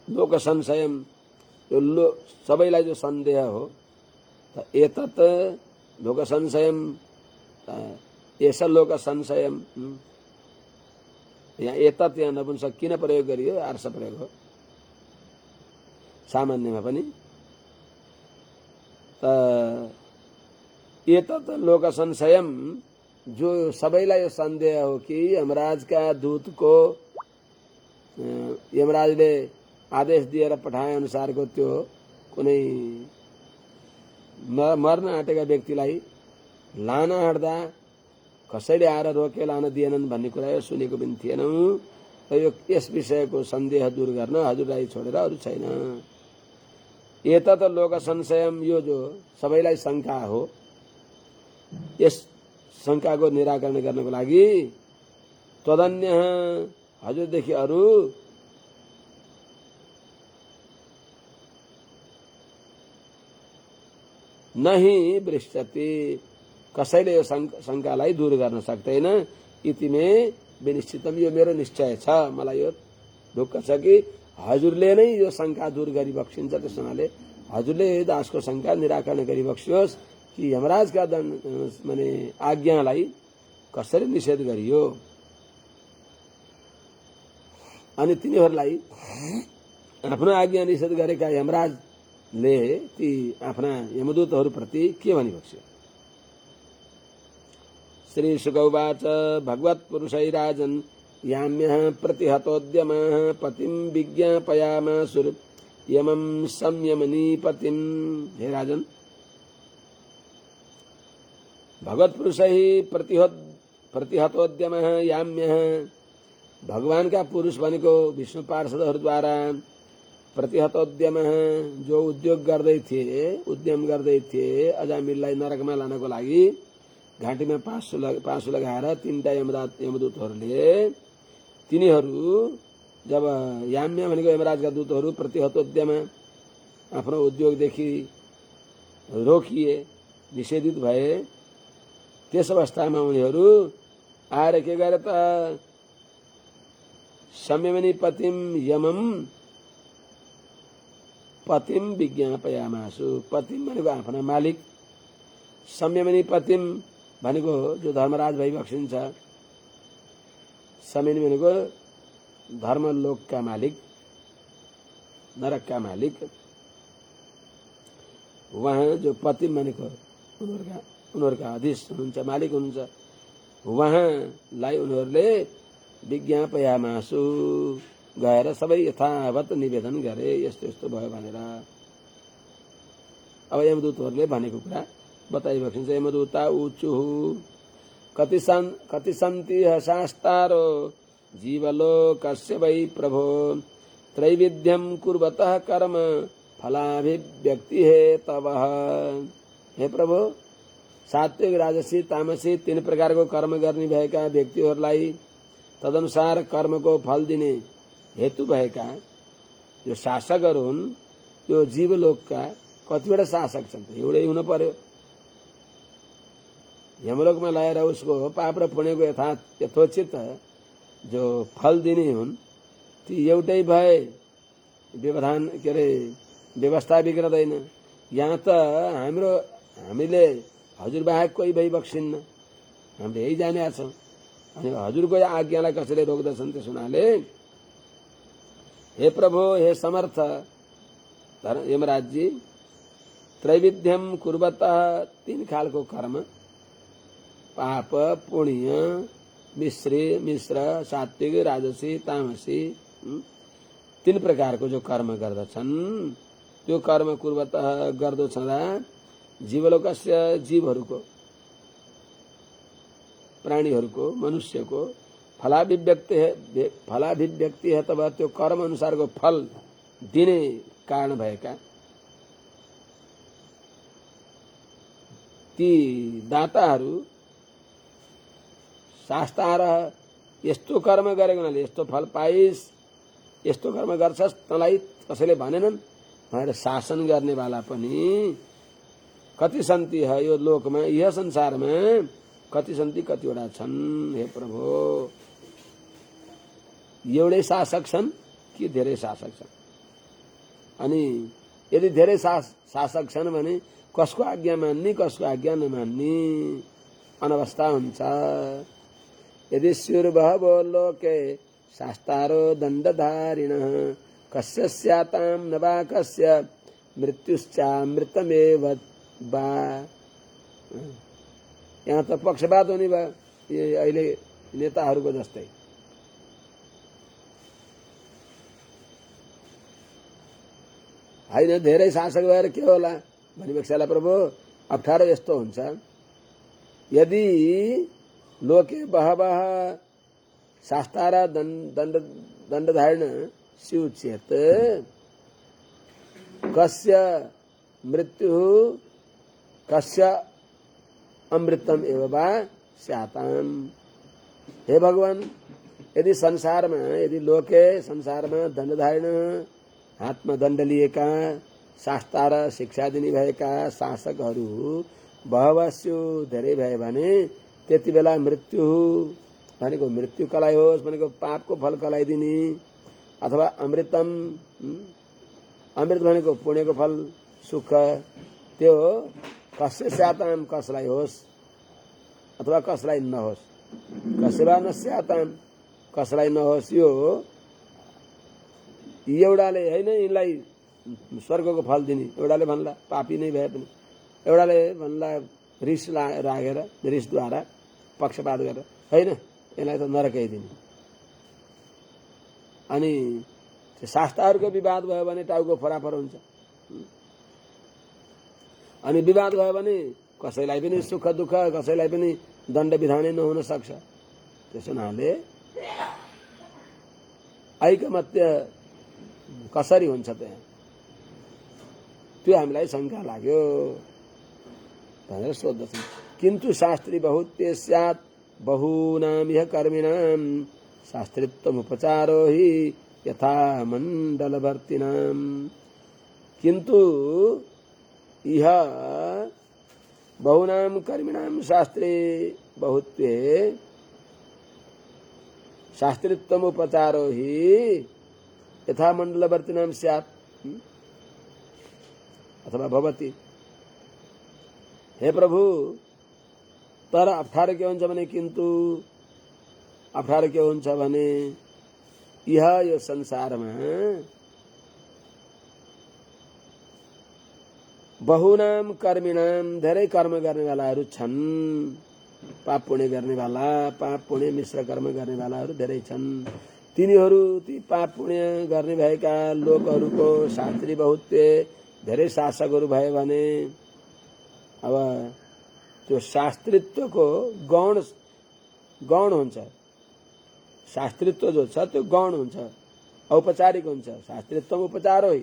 लोक संशयम्, यो सबैलाई जो सन्देह हो, एतत् लोक संशयम्, एष लोक संशयम, यहाँ एतत् यहाँ नपुंसक किन प्रयोग गरियो? आर्ष प्रयोग हो सामान्यमा पनि। एतत् लोक संशयम, जो सबैलाई यो सन्देह हो कि यमराजका दूतको यमराजले आदेश दिएर पठाए अनुसारको त्यो कुनै मर्न आँटेका व्यक्तिलाई लान आँट्दा कसैले आएर रोके लान दिएनन् भन्ने कुरा यो सुनेको पनि थिएनौँ। र यो यस विषयको सन्देह दूर गर्न हजुरलाई छोडेर अरू छैन। एतत् लोक संशयम, यो जो सबैलाई शङ्का हो, यस शङ्काको निराकरण गर्नको लागि त्वदन्य, हजुरदेखि अरू नहि वृष्टति, कसैले यो शङ्कालाई दूर गर्न सक्दैन। इतिमे विनिश्चितम, यो मेरो निश्चय छ, मलाई यो ढुक्क छ कि हजुरले नै यो शङ्का दूर गरी बक्सिन्छ। त्यस हुनाले हजुरले दासको शङ्का निराकरण गरी बक्सियोस् कि यमराजका माने आज्ञालाई कसरी निषेध गरियो। अनि तिनीहरूलाई आफ्नो आज्ञा निषेध गरेका यमराजले ती आफ्ना यमदूतहरूप्रति के भनिबक्स्यो? श्री शुकौवाच भगवत् पुरुषैराजन् याम्यः प्रतिहतोद्यमः पतिं विज्ञापयामासुर यमं संयमनी पतिं। हे राजन, भगवत् पुरुषै प्रतिहतोद्यमः याम्यः, भगवानका पुरुष भनेको विष्णु पार्षदहरूद्वारा प्रतिहतोद्यमः, जो उद्यम गर्दै थिए अजामिललाई नरकमा लानको लागि घाँटीमा पासु लगाएर तीनटा यमदूतहरूले, तिनीहरू जब याम्य भनेको यमराजका दूतहरू प्रतिहतोद्यम आफ्नो उद्योगदेखि रोकिए, निषेधित भए, त्यस अवस्थामा उनीहरू आएर के गरे त? संयमनी पतिम यमम पतिम विज्ञापयामासु, पतिम भनेको आफ्ना मालिक, संयमनी पतिम भनेको जो धर्मराज भइबक्सिन्छ, संयमनी भनेको धर्मलोकका मालिक, नरकका मालिक, वहाँ जो पतिम भनेको उनीहरूका अधीश हुनुहुन्छ, मालिक हुनुहुन्छ, उहाँलाई उनीहरूले विज्ञापयामासु गएर सबै यथावत निवेदन गरे, यस्तो यस्तो भयो भनेर। अब यमदूतहरूले भनेको कुरा बताइबक्सिन्छ। यमदूता ऊचुः कति सन्ति शास्तारो जीवलोकस्य वै प्रभो त्रैविध्यं कुर्वतः कर्म फलाभिव्यक्ति हे तव। हे प्रभु, सात्विक, राजसी, तामसी तीन प्रकारको कर्म गर्ने भएका व्यक्तिहरूलाई तदनुसार कर्मको फल दिने हेतु भएका जो शासकहरू हुन्, त्यो जीवलोकका कतिवटा शासक छन्? एउटै हुन पर्यो। यमलोकमा लगाएर उसको पाप र पुण्यको यथोचित जो फल दिने हुन्, ती एउटै भए व्यवधान के अरे व्यवस्था बिग्रदैन। यहाँ त हामीले हजुर बाहेक कोही भइबक्सिन्न, हामीले यही जानेका छौँ। अनि हजुरको आज्ञालाई कसैले रोक्दछन्? त्यस हुनाले हे प्रभु, हे समर्थ यमराजजी, त्रैविध्यम कुर्वतः, तीन खालको कर्म, पाप, पुण्य, मिश्र, सात्विक, राजसी, तामसी, तीन प्रकारको जो कर्म गर्दछन्, त्यो कर्म कुर्वतः गर्दो छँदा जीवलोकस्य, जीवहरूको, प्राणीहरूको, मनुष्यको फलाभिव्यक्ति है, तब त्यो कर्म अनुसारको फल दिने कारण भएका ती दाताहरू शास्त्र, यस्तो कर्म गरेको हुनाले यस्तो फल पाइस्, यस्तो कर्म गर्छस्, तँलाई कसैले भनेनन् भनेर शासन गर्नेवाला पनि कति सन्ति है यो लोकमा, यह संसारमा कति सन्ति, कतिवटा छन्? हे प्रभु, एउटै शासक छन् कि धेरै शासक छन्? अनि यदि धेरै शासक छन् भने कसको आज्ञा मान्ने, कसको आज्ञा नमान्ने? अनवस्था हुन्छ। यदि स्युर्बहवो लोके शास्तारो दण्डधारिणः कस्य स्यातां न वा कस्य मृत्युश्चामृतमेव वा। यहाँ त पक्षपात हुने भयो अहिले नेताहरूको जस्तै। होइन धेरै शासक भएर के होला भनेपछि प्रभु अप्ठ्यारो यस्तो हुन्छ, यदि लोके बहवः शास्तारा दण्डधारिण स्युः चेत् कस्य मृत्युः कस्य अमृतम एव वा स्याताम्। हे भगवान, यदि संसारमा यदि लोके संसारमा दण्डधारिण हातमा दण्ड लिएका शास्त्र र शिक्षा दिने भएका शासकहरू बहवस्यु धेरै भए भने त्यति बेला मृत्यु भनेको मृत्यु कलाई होस् भनेको पापको फल कलाई दिने, अथवा अमृतम अमृत भनेको पुण्यको फल सुख, त्यो कस्य स्याताम कसलाई होस् अथवा कसलाई नहोस्, कसैलाई नस्याताम कसलाई नहोस्। यो एउटाले होइन यिनलाई स्वर्गको फल दिने, एउटाले भन्ला पापी नै भए पनि, एउटाले भन्ला रिस राखेर रिसद्वारा पक्षपात गरेर होइन यसलाई त नरकै दिने। अनि शास्त्रहरूको विवाद भयो भने टाउको फराफर हुन्छ। अनि विवाद भयो भने कसैलाई पनि सुख दुःख कसैलाई पनि दण्ड विधानै नहुन सक्छ। त्यसो हुनाले ऐकमत्य कसरी हुन्छ त्यहाँ, त्यो हामीलाई शङ्का लाग्यो भनेर सोध्दछन्। किन्तु शास्त्री बहुत्य स्यात् बहूनां इह कर्मिणां शास्त्रित्वमुपचारो हि यथा मण्डलवर्तिनां। किन्तु इह बहूनां कर्मिणां शास्त्रे बहुत्वे शास्त्रित्वमुपचारो हि यथा मण्डलवर्तिनां स्यात् अथवा भवति। हे प्रभु, तर अप्ठ्यारो के हुन्छ भने, किन्तु अप्ठ्यारो के हुन्छ भने यो संसारमा बहुनाम कर्मिणाम धेरै कर्म गर्नेवालाहरू छन्। पाप पुण्य गर्नेवाला पाप पुण्य मिश्र कर्म गर्नेवालाहरू धेरै छन्। तिनीहरू ती पाप पुण्य गर्ने भएका लोकहरूको शास्त्री बहुत्व धेरै शासकहरू भए भने अब त्यो शास्त्रित्वको गौण हुन्छ। शास्त्रित्व जो छ त्यो गौण हुन्छ, औपचारिक हुन्छ। शास्त्रित्व उपचार हो।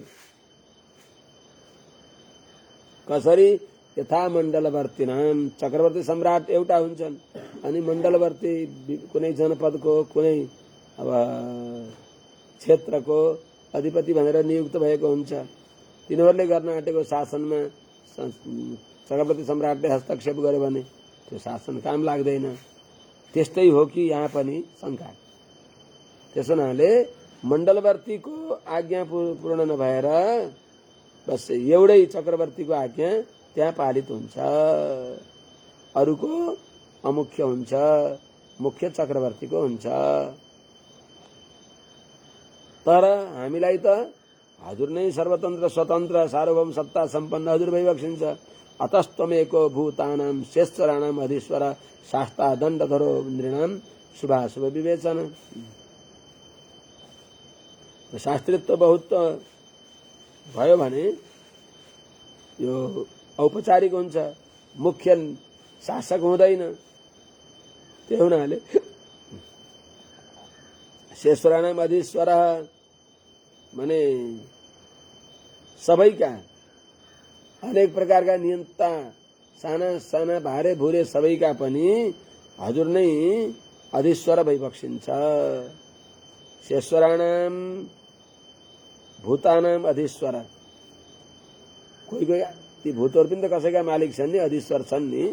कसरी यथा मण्डलवर्ती नाम, चक्रवर्ती सम्राट एउटा हुन्छन् अनि मण्डलवर्ती कुनै जनपदको कुनै अब क्षेत्रको अधिपति भनेर नियुक्त भएको हुन्छ। तिनीहरूले गर्न आँटेको शासनमा चक्रवर्ती सम्राटले हस्तक्षेप गर्यो भने त्यो शासन काम लाग्दैन। त्यस्तै हो कि यहाँ पनि शङ्का। त्यसो हुनाले मण्डलवर्तीको आज्ञा पूर्ण नभएर बस एउटै चक्रवर्तीको आज्ञा त्यहाँ पालित हुन्छ, अरूको अमुख्य हुन्छ, मुख्य चक्रवर्तीको हुन्छ। तर हामीलाई त हजुर नै सर्वतन्त्र स्वतन्त्र सार्वभौम सत्ता सम्पन्न हजुर भइबक्सिन्छ। अतस्त्वमेको भूतानां शेषराणाम अधीश्वर शास्ता दण्डधरो नृणाम शुभाशुभ विवेचन। शास्त्रित्व बहुत भयो भने यो औपचारिक हुन्छ, मुख्य शासक हुँदैन। त्यो हुनाले शेषराणाम अधीश्वर माने सबैका अनेक प्रकारका नियन्ता साना साना भारे भुरे सबैका पनि हजुर नै अधीश्वर भइबक्सिन्छ। शेषराणाम भूतानाम अधीश्वर। कोही कोही ती भूतहरू पनि त कसैका मालिक छन् नि, अधीश्वर छन् नि,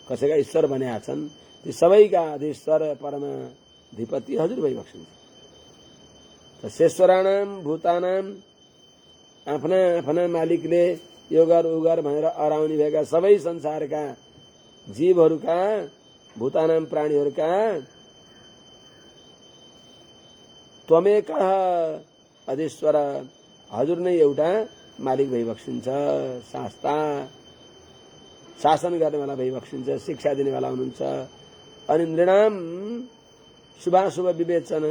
कसैका ईश्वर बनेका छन्। ती सबैका अधीश्वर परमाधिपति हजुर भइबक्सिन्छ। शेषराणाम भूतानाम आफ्ना आफ्ना मालिकले यो गर उ गर भनेर अराउने भएका सबै संसारका जीवहरूका भूतानाम प्राणीहरूका त्वमेकः अधीश्वर, हजुर नै एउटा मालिक भइबक्सिन्छ, शास्ता शासन गर्नेवाला भइबक्सिन्छ, शिक्षा दिनेवाला हुनुहुन्छ। अनि नृणाम शुभाशुभ विवेचन,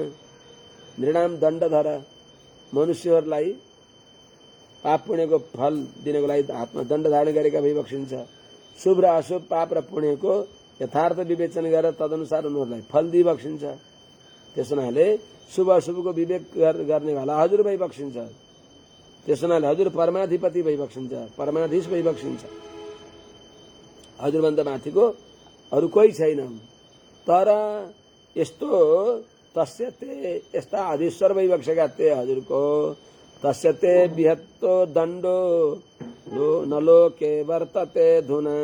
नृणाम दण्डधर, मनुष्यहरूलाई पाप पुण्यको फल दिनको लागि हातमा दण्ड धारण गरेका भइबक्सिन्छ। शुभ र अशुभ, पाप र पुण्यको यथार्थ विवेचन गरेर तदनुसार उनीहरूलाई फल दिइबक्सिन्छ। त्यस हुनाले शुभ अशुभको विवेक गर्नेवाला हजुर भइबक्सिन्छ। त्यस हुनाले हजुर परमाधिपति भइबक्सिन्छ, परमाधीश भइबक्सिन्छ। हजुरभन्दा माथिको अरू कोही छैन। तर यस्तो तस्य ते, यस्ता अधीश्वर भइबक्सेका ते हजुरको, तस्य ते विहत्तो दण्डो न लोके वर्तते धुना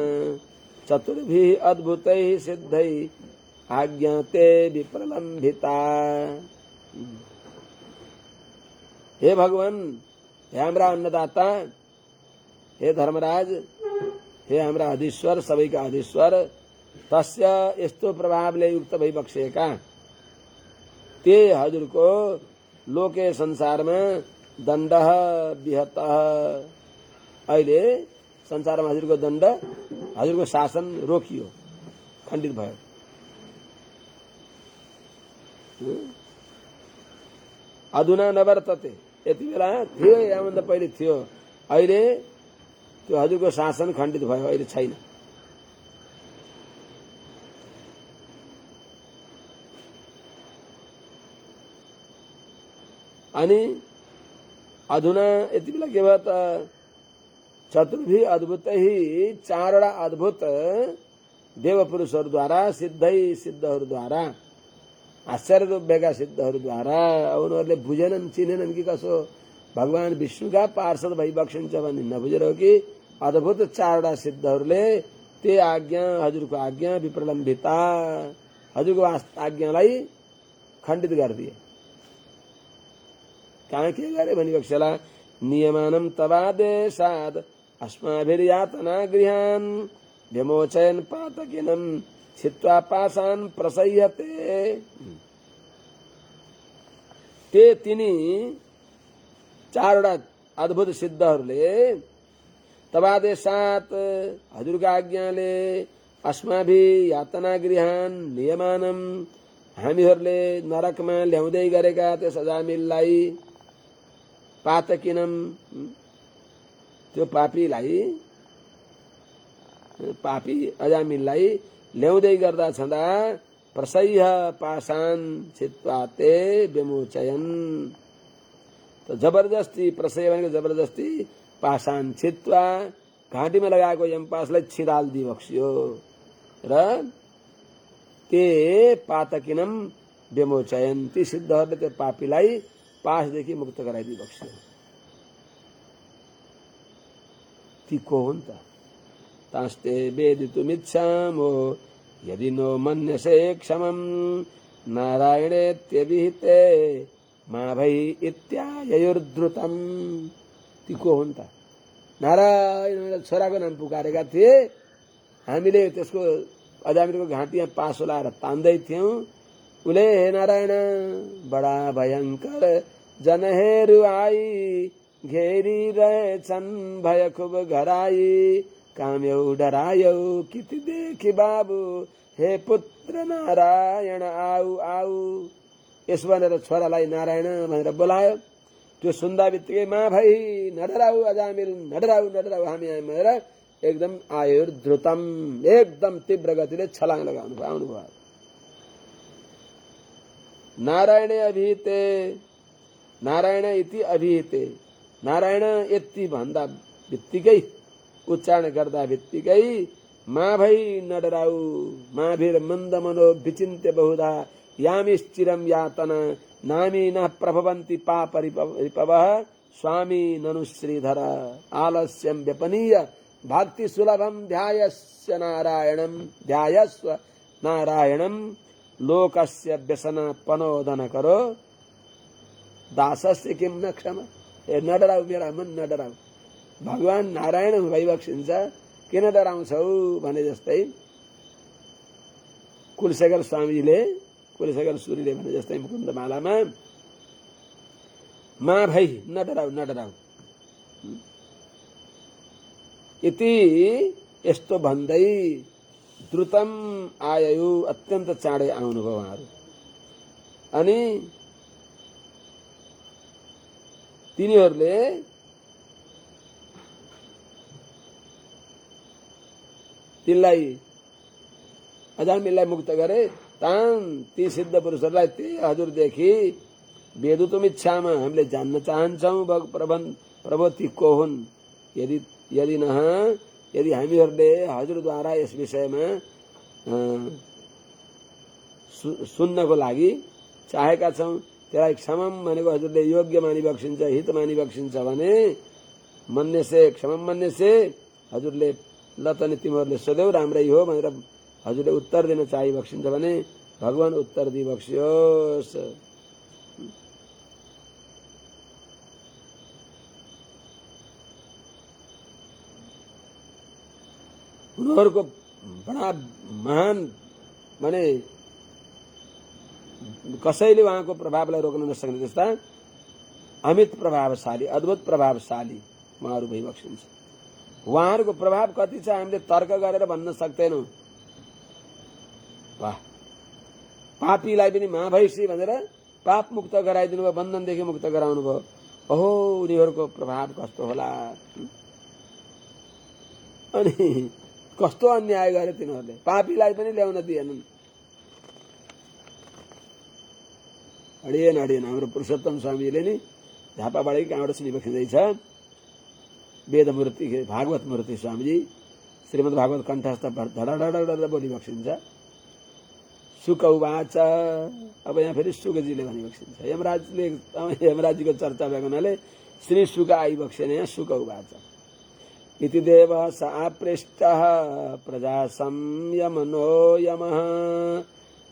चतुर्भिः अद्भुतैः सिद्धैः आज्ञाते विप्रलम्भिता। हे भगवान, हे हाम्रा अन्नदाता, हे धर्मराज, हे हाम्रा अधीश्वर, सबैका अधीश्वर, तस्य यस्तो प्रभावले युक्त भइबक्सेका ते हजुरको लोके संसारमा दण्ड विहत, अहिले संसारमा हजुरको दण्ड, हजुरको शासन रोकियो, खण्डित भयो। अधुना नवर्तते, यति बेला थियो, यहाँभन्दा पहिले थियो, अहिले त्यो हजुरको शासन खण्डित भयो, अहिले छैन। अनि अधुना यति बेला के भयो त, चतुर्भी अद्भुतै, चारवटा अद्भुत देवपुरुषहरूद्वारा, सिद्धै सिद्धहरूद्वारा, आश्चर्य रूपका सिद्धहरूद्वारा, उनीहरूले बुझेनन् चिनेनन् कि कसो भगवान विष्णुका पार्षद भइबक्सिन्छ भन्ने नबुझेर हो कि अद्भुत चारवटा सिद्धहरूले ते आज्ञा, हजुरको आज्ञा विप्रलम्बिता, हजुरको आज्ञालाई खण्डित गरिदिए। कहाँ के गरे भनिबक्सेला, नियमानं तवादेशाद अस्माभिर्यातना गृहान् विमोचयन् पातकिनं छित्त्वा पाशान् प्रसह्यते। ते तिनी चारवटा अद्भुत सिद्धहरूले तवादेशात, हजुरका आज्ञाले, अस्माभि यातना गृहान् नियमानं, हामीहरूले नरकमा ल्याउँदै गरेका त्यस अजामिललाई, पातकिनम, त्यो पापीलाई, पापी अजामिललाई ल्याउँदै गर्दा छँदा प्रसह्य पाषाण छित्त्वा ते विमोचयन्, तो जबरदस्ती, प्रसह्य भनेको जबरदस्ती, पाषाण छित्त्वा, घाँटीमा लगाएको यमपासलाई छिदाल दिइबक्सियो र ते पातकिनम विमोचयन्, ती सिद्धहरूले त्यो पापीलाई पासदेखि मुक्त गराइदिइबक्सियो। ती को हुन् त? तास्ते वेदितुमिच्छामो यदि नो मन्यसे क्षमं नारायणेत्यभिहिते मा भै इत्याययुर्द्रुतम। ती को हुन् त? नारायण छोराको नाम पुकारेका थिए, हामीले त्यसको अजामिलको घाँटीमा पासो लाएर तान्दै थियौं। उले हे नारायण, बडा भयंकर जनहेरु आई, घेरी रहेछन् भय खुब घराई, काम्यौ डरायौ किति देखि बाबु, हे पुत्र नारायण आऊ आऊ। यसो भनेर छोरालाई नारायण भनेर बोलायो। त्यो सुन्दा बित्तिकै मा भाइ नडराऊ अजामिल, नडराऊ नडराऊ, हामी आयौँ भनेर एकदम आयुर द्रुतम, एकदम तीव्र गतिले छलाङ लगाउनु भयो, आउनुभयो। नारायणे अभिहिते, नारायण इति अभिहिते, नारायण यति भन्दा बित्तिकै, उच्चारण गर्दा बित्तिकै मा भई नडराऊ, माभिर मन्द मनो विचिन्त्य बहुधा, यामिश्चिरम यातना नामी न प्रभवन्ति पाप रिपवः, स्वामी ननु श्रीधर आलस्यम व्यपनीय भक्ति सुलभम ध्यायस्य नारायणम, ध्यायस्व नारायणम, लोकस्य व्यसना पनोदन करो, दासस्य किम न क्षमा। ए नडराऊ मेरा मन, नडराऊ, भगवान नारायण भइबक्सिन्छ, किन डराउँछौ भने जस्तै कुलशेखर स्वामीले कुलशेखर सूरीले भने जस्तै मुकुन्दमालामा मा भाइ नडराउ नडराउ इति यस्तो भन्दै द्रुतम आयु अत्यन्त चाँडै आउनुभयो उहाँहरू। अनि तिनीहरूले तिनलाई अजामिललाई मुक्त गरे। तान ती सिद्ध पुरुषहरूलाई ती हजुरदेखि वेदुतुम इच्छामा हामीले जान्न चाहन्छौँ प्रभु ती को हुन्। यदि हामीहरूले हजुरद्वारा यस विषयमा सुन्नको लागि चाहेका छौँ, त्यसलाई क्षमम भनेको हजुरले योग्य मानि बक्सिन्छ, हित मानि बक्सिन्छ भने मन्यसे क्षमम मन्यसे हजुरले ल तनी तिमीहरूले सोध्यौ राम्रै हो भनेर हजुरले उत्तर दिन चाहि बक्सिन्छ भने भगवान उत्तर दिई बक्सियोस्। उनीहरूको बडा महान माने कसैले उहाँको प्रभावलाई रोक्न नसक्ने जस्ता अमित प्रभावशाली अद्भुत प्रभावशाली उहाँहरू भइबक्सिन्छ। उहाँहरूको प्रभाव कति छ हामीले तर्क गरेर भन्न सक्दैनौँ। वाह, पापीलाई पनि महाभैसी भनेर पाप मुक्त गराइदिनु भयो, बन्धनदेखि मुक्त गराउनु भयो। ओहो उनीहरूको प्रभाव कस्तो होला। अनि कस्तो अन्याय गरे तिनीहरूले, पापीलाई पनि ल्याउन दिएनन्। अडिएन हाम्रो पुरुषोत्तम स्वामीले नि झापाबाटै कहाँबाट सुनिबक्सिँदैछ। वेदमूर्ति भागवत मूर्ति स्वामीजी श्रीमद् भागवत कण्ठस्थ धडा बोलिबक्सिन्छ। सुक उवाच, अब यहाँ फेरि सुकजीले भनिबक्सिन्छ। यमराजजीको चर्चा भएको हुनाले श्री सुक आइबक्सेन यहाँ। सुक उवाच इति देव स आपृष्टः प्रजा संयमनो यमः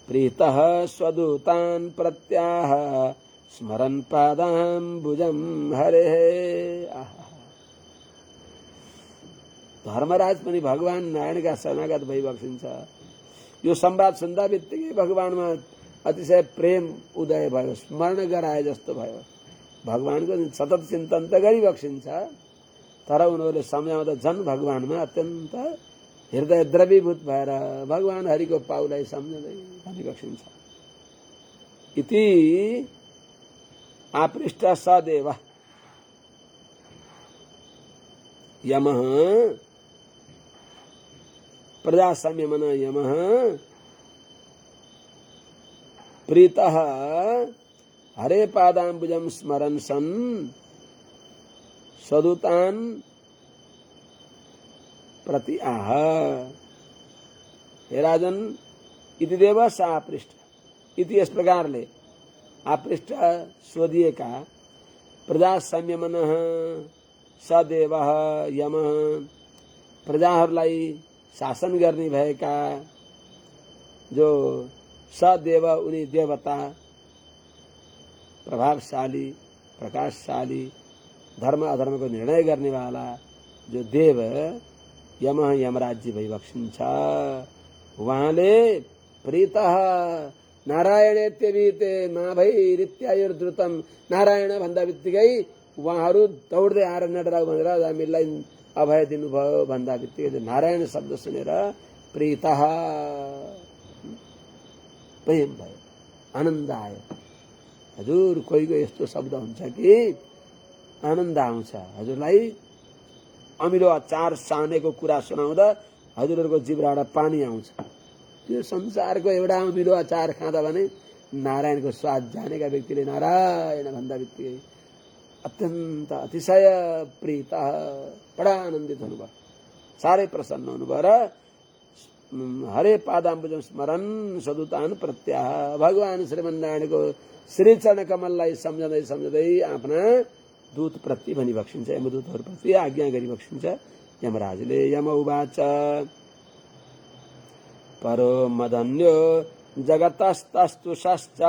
प्रीतः स्वदूतान् प्रत्याह स्मरन् पादाम्बुजं हरेः। धर्मराज पनि भगवान नारायणका शरणागत भइबक्सिन्छ। यो संवाद सुन्दा बित्तिकै भगवानमा अतिशय प्रेम उदय भयो, स्मरण गराए जस्तो भयो। भगवानको सतत चिन्तन त गरिबक्सिन्छ, तर उनीहरूले सम्झाउँदा झन् भगवानमा अत्यन्त हृदय द्रवीभूत भएर भगवान हरिको पाउलाई सम्झँदै भनिबक्सिन्छ। इति आपृष्ट सदेव यमः प्रजा संयमन यमः प्रीतः हरे पादाम्बुजं स्मरन् सन् स्वदूतान् प्रति आह। हे राजन, इति देव स आपृष्ट, इति यस प्रकारले आपृष्ट सोधिएका प्रजा संयमन सदेव यमः प्रजाहरूलाई शासन गर्ने भएका जो सदेव उनी देवता प्रभावशाली प्रकाशशाली धर्म अधर्मको निर्णय गर्नेवाला जो देव यमः यमराज्य भइबक्सिन्छ। उहाँले प्रीतः नारायणेत्यवीते माभैरित्यायुर्द्रुतम नारायण भन्दा बित्तिकै उहाँहरू दौड्दै आएर नडराउ भनेर हामीलाई अभय दिनुभयो भन्दा बित्तिकै नारायण शब्द सुनेर प्रीतः प्रेम भयो, आनन्द आयो। हजुर कोहीको यस्तो शब्द हुन्छ कि आनन्द आउँछ। हजुरलाई अमिलो अचार सानेको कुरा सुनाउँदा हजुरहरूको जिब्राबाट पानी आउँछ। त्यो संसारको एउटा अमिलो अचार खाँदा भने नारायणको स्वाद जानेका व्यक्तिले नारायण भन्दा बित्तिकै अत्यन्त अतिशय प्रीत बडा आनन्दित हुनुभयो, साह्रै प्रसन्न हुनुभयो र हरे पादाम्बुजं स्मरन् सदूतान् प्रत्याह भगवान श्रीमन्नारायणको श्रीचरण कमललाई सम्झँदै सम्झँदै आफ्ना दूत प्रति भनिबक्सिन्छ, यमदूतहरू प्रति आज्ञा गरिबक्सिन्छ यमराजले। यम उवाच परो मदन्यो जगतस्तस्तुषश्च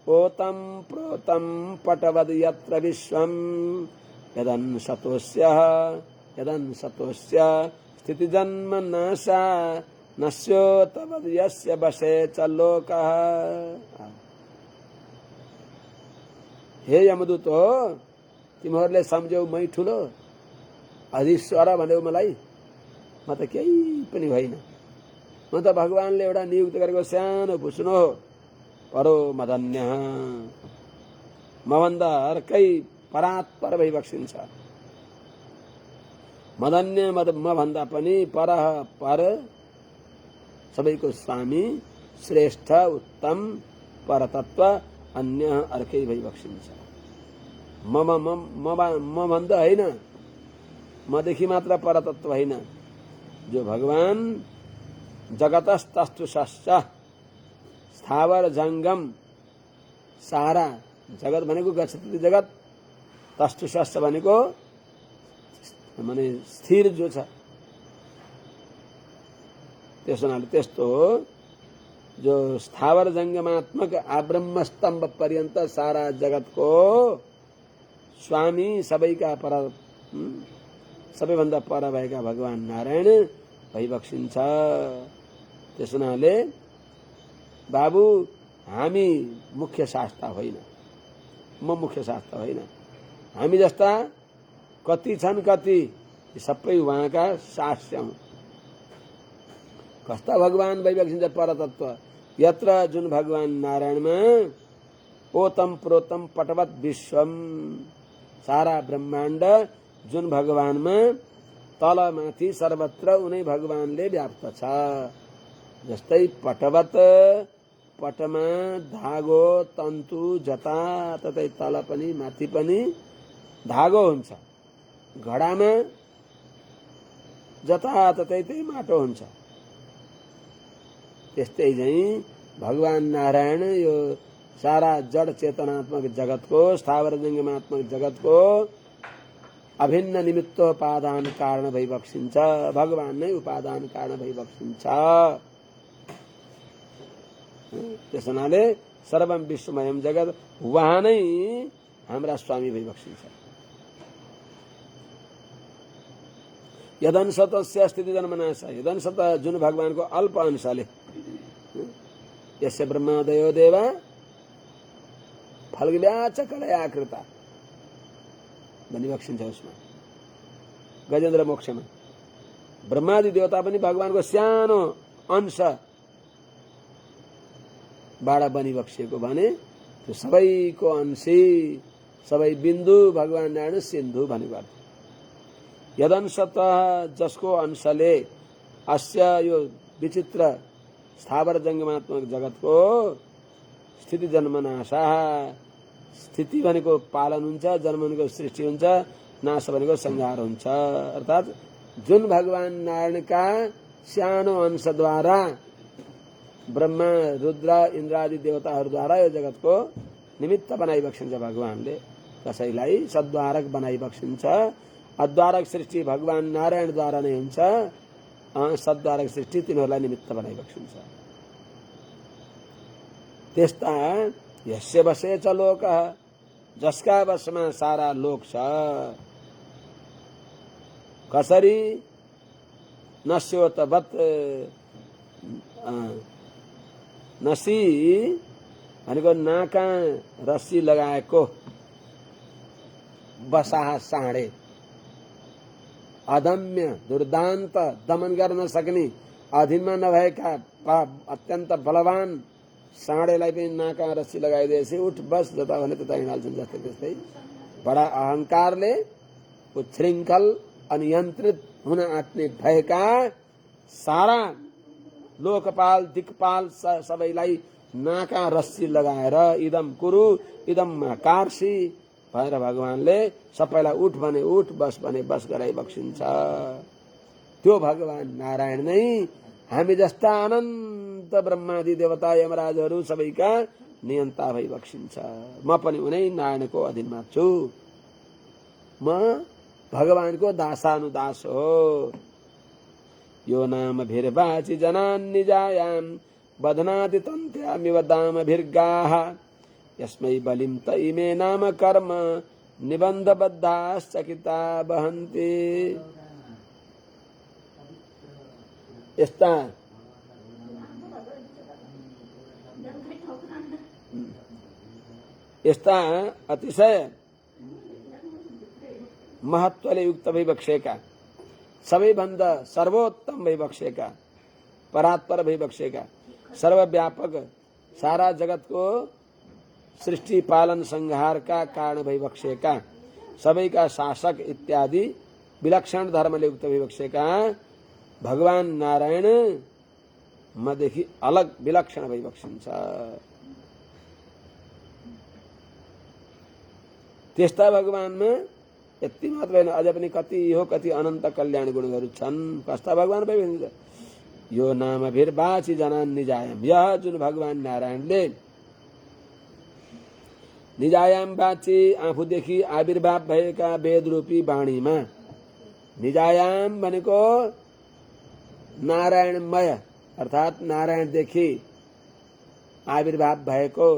ओतं प्रोतं पटवद् यत्र विश्वं यदन् सतोस्य स्थितिजन्मनाशा नस्यो तब यस्य बसे च लोकः। हे यमदूत हो, तिमीहरूले सम्झ्यौ मै ठुलो, अधीश्वर भन्यौ मलाई, म त केही पनि होइन। म त भगवानले एउटा नियुक्त गरेको सानो पुस्नो हो। परो मदन्य, मभन्दा अर्कै परात्पर भइबक्सिन्छ। मदन्य मभन्दा पनि पर पर, सबैको स्वामी, श्रेष्ठ, उत्तम, परतत्व अन्य अर्कै भइबक्सिन्छ। म भन्दा होइन, मदेखि मात्र परतत्व होइन, जो भगवान जगतस्तस्तुषश्च, स्थावर जंगम सारा जगत भनेको गच्छति जगत, तस्तुषश्च भनेको माने स्थिर जो छ। त्यस्तो जो स्थावर जंगमात्मक आब्रह्म स्तंभ पर्यंत सारा जगत को स्वामी, सबैका पर, सबैभन्दा पर भएका भगवान नारायण भइबक्सिन्छ। त्यसो हुनाले बाबु, हामी मुख्य शास्त्र होइन, म मुख्य शास्त्र होइन। हामी जस्ता कति छन्, कति सबै उहाँका शास्य हुन्। कस्ता भगवान भइबक्सिन्छ परतत्व, यत्र जुन भगवान नारायणमा ओतम प्रोतम पटवत विश्वम, सारा ब्रह्माण्ड जुन भगवानमा तलमाथि सर्वत्र उनै भगवानले व्याप्त छ। जस्तै पटवत, पटमा धागो तन्तु जताततै तल पनि माथि पनि धागो हुन्छ। घडामा जताततै त्यही माटो हुन्छ। त्यस्तै चाहिँ भगवान नारायण यो सारा जड चेतनात्मक जगतको, स्थावर जंगमात्मक जगतको अभिन्न निमित्तोपादान कारण भइबक्सिन्छ। भगवान नै उपादान कारण भइबक्सिन्छ। त्यस हुनाले सर्वम विश्वमयम जगत, उहाँ नै हाम्रा स्वामी भइबक्सिन्छ। यदंशतस्य स्थिति जन्मनाश, यदंशत जुन भगवानको अल्प अंशले, यस्य ब्रह्मादयो देवा फल्गव्याच कलयाकृता भनिबक्सिन्छ। उसमा गजेन्द्र मोक्षमा ब्रह्मादि देवता पनि भगवानको सानो अंश बाट बनिबक्सिएको भने त्यो सबैको अंशी, सबै बिन्दु भगवान नारायण सिन्धु भनेको। यदंशत जसको अंशले अस्य यो विचित्र स्थावर जंगमात्मक जगतको स्थिति जन्मनाशा, स्थिति भनेको पालन हुन्छ, जन्म भनेको सृष्टि हुन्छ, नाश भनेको संहार हुन्छ। अर्थात जुन भगवान नारायणका सानो अंशद्वारा ब्रह्मा, रुद्र, इन्द्रादि देवताहरूद्वारा यो जगतको निमित्त बनाइबक्सिन्छ भगवानले। कसैलाई सद्वारक बनाइबक्सिन्छ। अद्वारक सृष्टि भगवान नारायणद्वारा नै हुन्छ। सद्वारक सृष्टि तिनीहरूलाई निमित्त बनाइबक्सिन्छ। त्यस्ता यस्य बसे च लोकः, जसका वशमा सारा लोक छ। कसरी नस्योतवत्, नसी भनेको नाका रस्सी लगाएको बसाह साँडे, अदम्य दुर्दान्त दमन गर्न सक्ने अधीनमा नभएका अत्यन्त बलवान साँडेलाई पनि नाका रस्सी लगाइदिएपछि उठ बस जता भने त्यता हिँडाल्छन्। जस्तै त्यस्तै बडा अहंकारले उच्छृङ्खल अनियन्त्रित हुन आँट्ने भएका सारा लोकपाल दिक्पाल सबैलाई नाका रस्सी लगाएर इदम कुरु इदम कार्सी भएर भगवानले सबैलाई उठ भने उठ, बस भने बस गराइबक्सिन्छ। त्यो भगवान नारायण नै हामी जस्ता अनन्त ब्रह्मादि देवता यमराजहरू सबैका नियन्ता भइबक्सिन्छ। म पनि उनै नारायणको अधीनमा छु। म भगवानको दासानुदास हो। यो नाम भिर्वाचि जनान् निजायां बध्नाति तन्त्यामिव दामभिर्गाः, यस्मै बलिं त इमे नाम कर्म निबन्धबद्धाश्चकिता वहन्ति। यस्ता यस्ता अतिशय महत्वले युक्त भइबक्सेका सबैभन्दा सर्वोत्तम भइबक्सेका परात्पर भइबक्सेका सर्वव्यापक सारा जगतको सृष्टि पालन संहारका कारण भइबक्सेका सबैका शासक इत्यादि विलक्षण धर्मले युक्त भइबक्सेका भगवान नारायण मदेखि अलग विलक्षण भइबक्सिन्छ। त्यस्ता भगवानमा यति मात्र होइन, अझ पनि कति हो कति अनन्त कल्याण गुणहरू छन्। कस्ता भगवान भइबक्सिन्छ? यो नाम फिर बाची जनान निजायम, यह जुन भगवान नारायणले निजायाम बाची आफूदेखि आविर्भाव भएका वेद रूपी वाणीमा, निजायाम भनेको नारायणमय अर्थात नारायणदेखि आविर्भाव भएको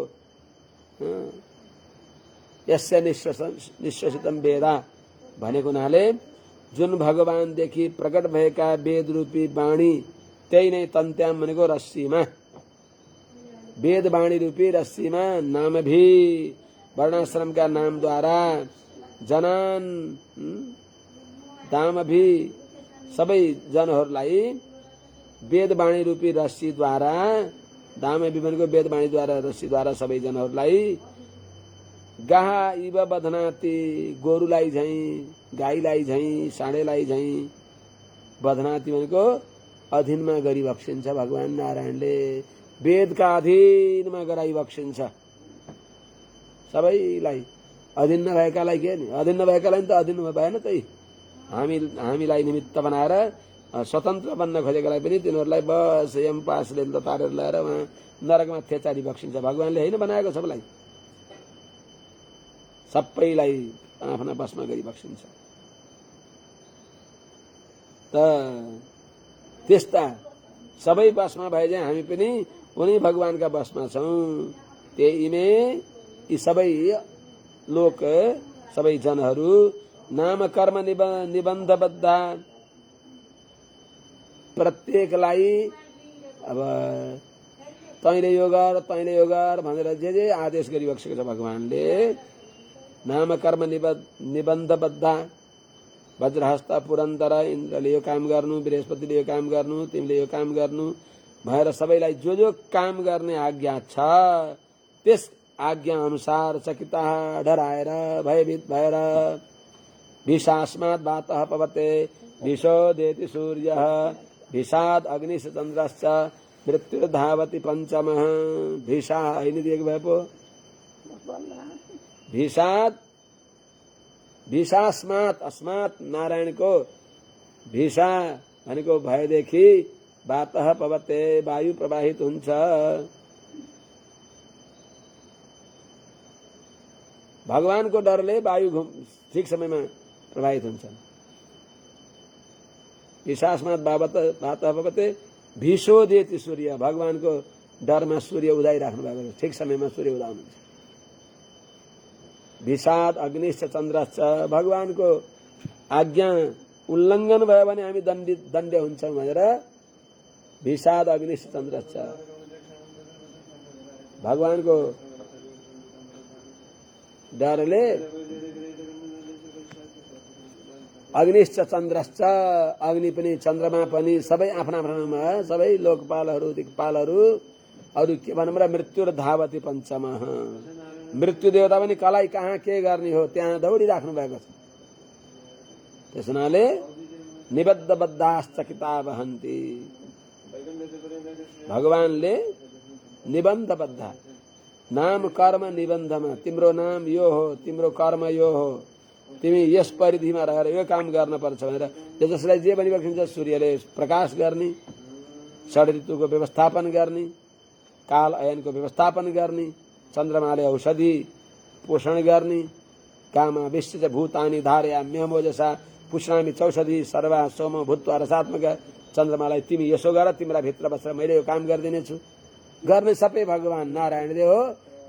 यस्य निश्वसितम वेदा भनेको हुनाले जुन भगवानदेखि प्रकट भएका वेद रूपी वाणी त्यही नै तन्त्याम भनेको रस्सीमा, वेद वाणी रूपी रस्सीमा नामभी वर्णाश्रमका नामद्वारा जनान दामभी सबै जनहरूलाई वेद वाणी रूपी रस्सीद्वारा, दामभी भनेको वेद वाणीद्वारा रस्सीद्वारा सबै जनहरूलाई गाहा इव बधनाति गोरुलाई झैं, गाईलाई झैं, साँडेलाई झैं बधनाति भनेको अधीनमा गरी बक्सिन्छ। भगवान नारायणले वेदका अधीनमा गराई बक्सिन्छ सबैलाई। अधीन नभएकालाई के नि, अधीन नभएकालाई त अधीन भएन त। हामीलाई निमित्त बनाएर स्वतन्त्र बन्न खोजेकालाई पनि तिनीहरूलाई बस यम पासले तारेर ल्याएर उहाँ नरकमा थेचारी बक्सिन्छ। भगवानले होइन बनाएको सबैलाई, सबैलाई आफ्ना बसमा गरी बक्सिन्छ। त त्यस्ता सबै बसमा भए चाहिँ हामी पनि उनी भगवानका बसमा छौं। त्यही में यी सबै लोक सबै जनहरू नाम कर्म निबन्धबद्ध प्रत्येकलाई अब तैँले यो गर भनेर जे आदेश गरिबक्सेको छ भगवानले। नाम कर्म निबन्धबद्ध वज्रहस्त पुरन्दर इन्द्रले यो काम गर्नु, बृहस्पतिले यो काम गर्नु, तिमीले यो काम गर्नु भएर सबैलाई जो काम गर्ने आज्ञा छ त्यस आज्ञा अनुसार चकिता डराएर भयभीत भएर विषास्मात् वातः पवते विशोदेति सूर्यः विषाद अग्निश्च चन्द्रश्च मृत्युर्धावति पंचमः। भिषा हैन भए पो भिषाद भिषास्मात् अस्मात् नारायणको भिषा भनेको भयदेखि वातः पवते वायु प्रवाहित हुन्छ। भगवानको डरले वायु ठिक समयमा प्रवाहित हुन्छ। भिषास्मात् वातः पवते भीषोदेति सूर्य, भगवानको डरमा सूर्य उदाइराख्नु भएको छ, ठिक समयमा सूर्य उदाउनुहुन्छ। विषाद अग्निश्च चन्द्रश्च, भगवानको आज्ञा उल्लङ्घन भयो भने हामी दण्ड हुन्छौं भनेर विषाद अग्निश्च चन्द्रश्च, भगवानको डरले अग्निश्च चन्द्रश्च, अग्नि पनि चन्द्रमा पनि सबै आफ्ना आफ्नामा सबै लोकपालहरू दिक्पालहरू अरू के भनौँ र मृत्युर्धावति पञ्चमः, मृत्यु देवता पनि कलाई कहाँ के गर्ने हो त्यहाँ दौडिराख्नु भएको छ। त्यस हुनाले निबद्धबद्धाश्चकिता वहन्ति, भगवानले निबन्धबद्ध नाम कर्म निबन्धमा तिम्रो नाम यो हो, तिम्रो कर्म यो हो, तिमी यस परिधिमा रहेर यो काम गर्न पर्छ भनेर जसलाई जे भनिबक्सिन्छ। सूर्यले प्रकाश गर्ने, षड ऋतुको व्यवस्थापन गर्ने, काल अयनको व्यवस्थापन गर्ने, चन्द्रमाले औषधि पोषण गर्ने, कामा विश्व भूतानि धारयाम्यमोजसा पुष्णामि चौषधि सर्वा सोम भूत्वा रसात्मक। चन्द्रमालाई तिमी यसो गर, तिमीलाई भित्र बसेर मैले यो काम गरिदिनेछु। गर्ने सबै भगवान नारायणले हो,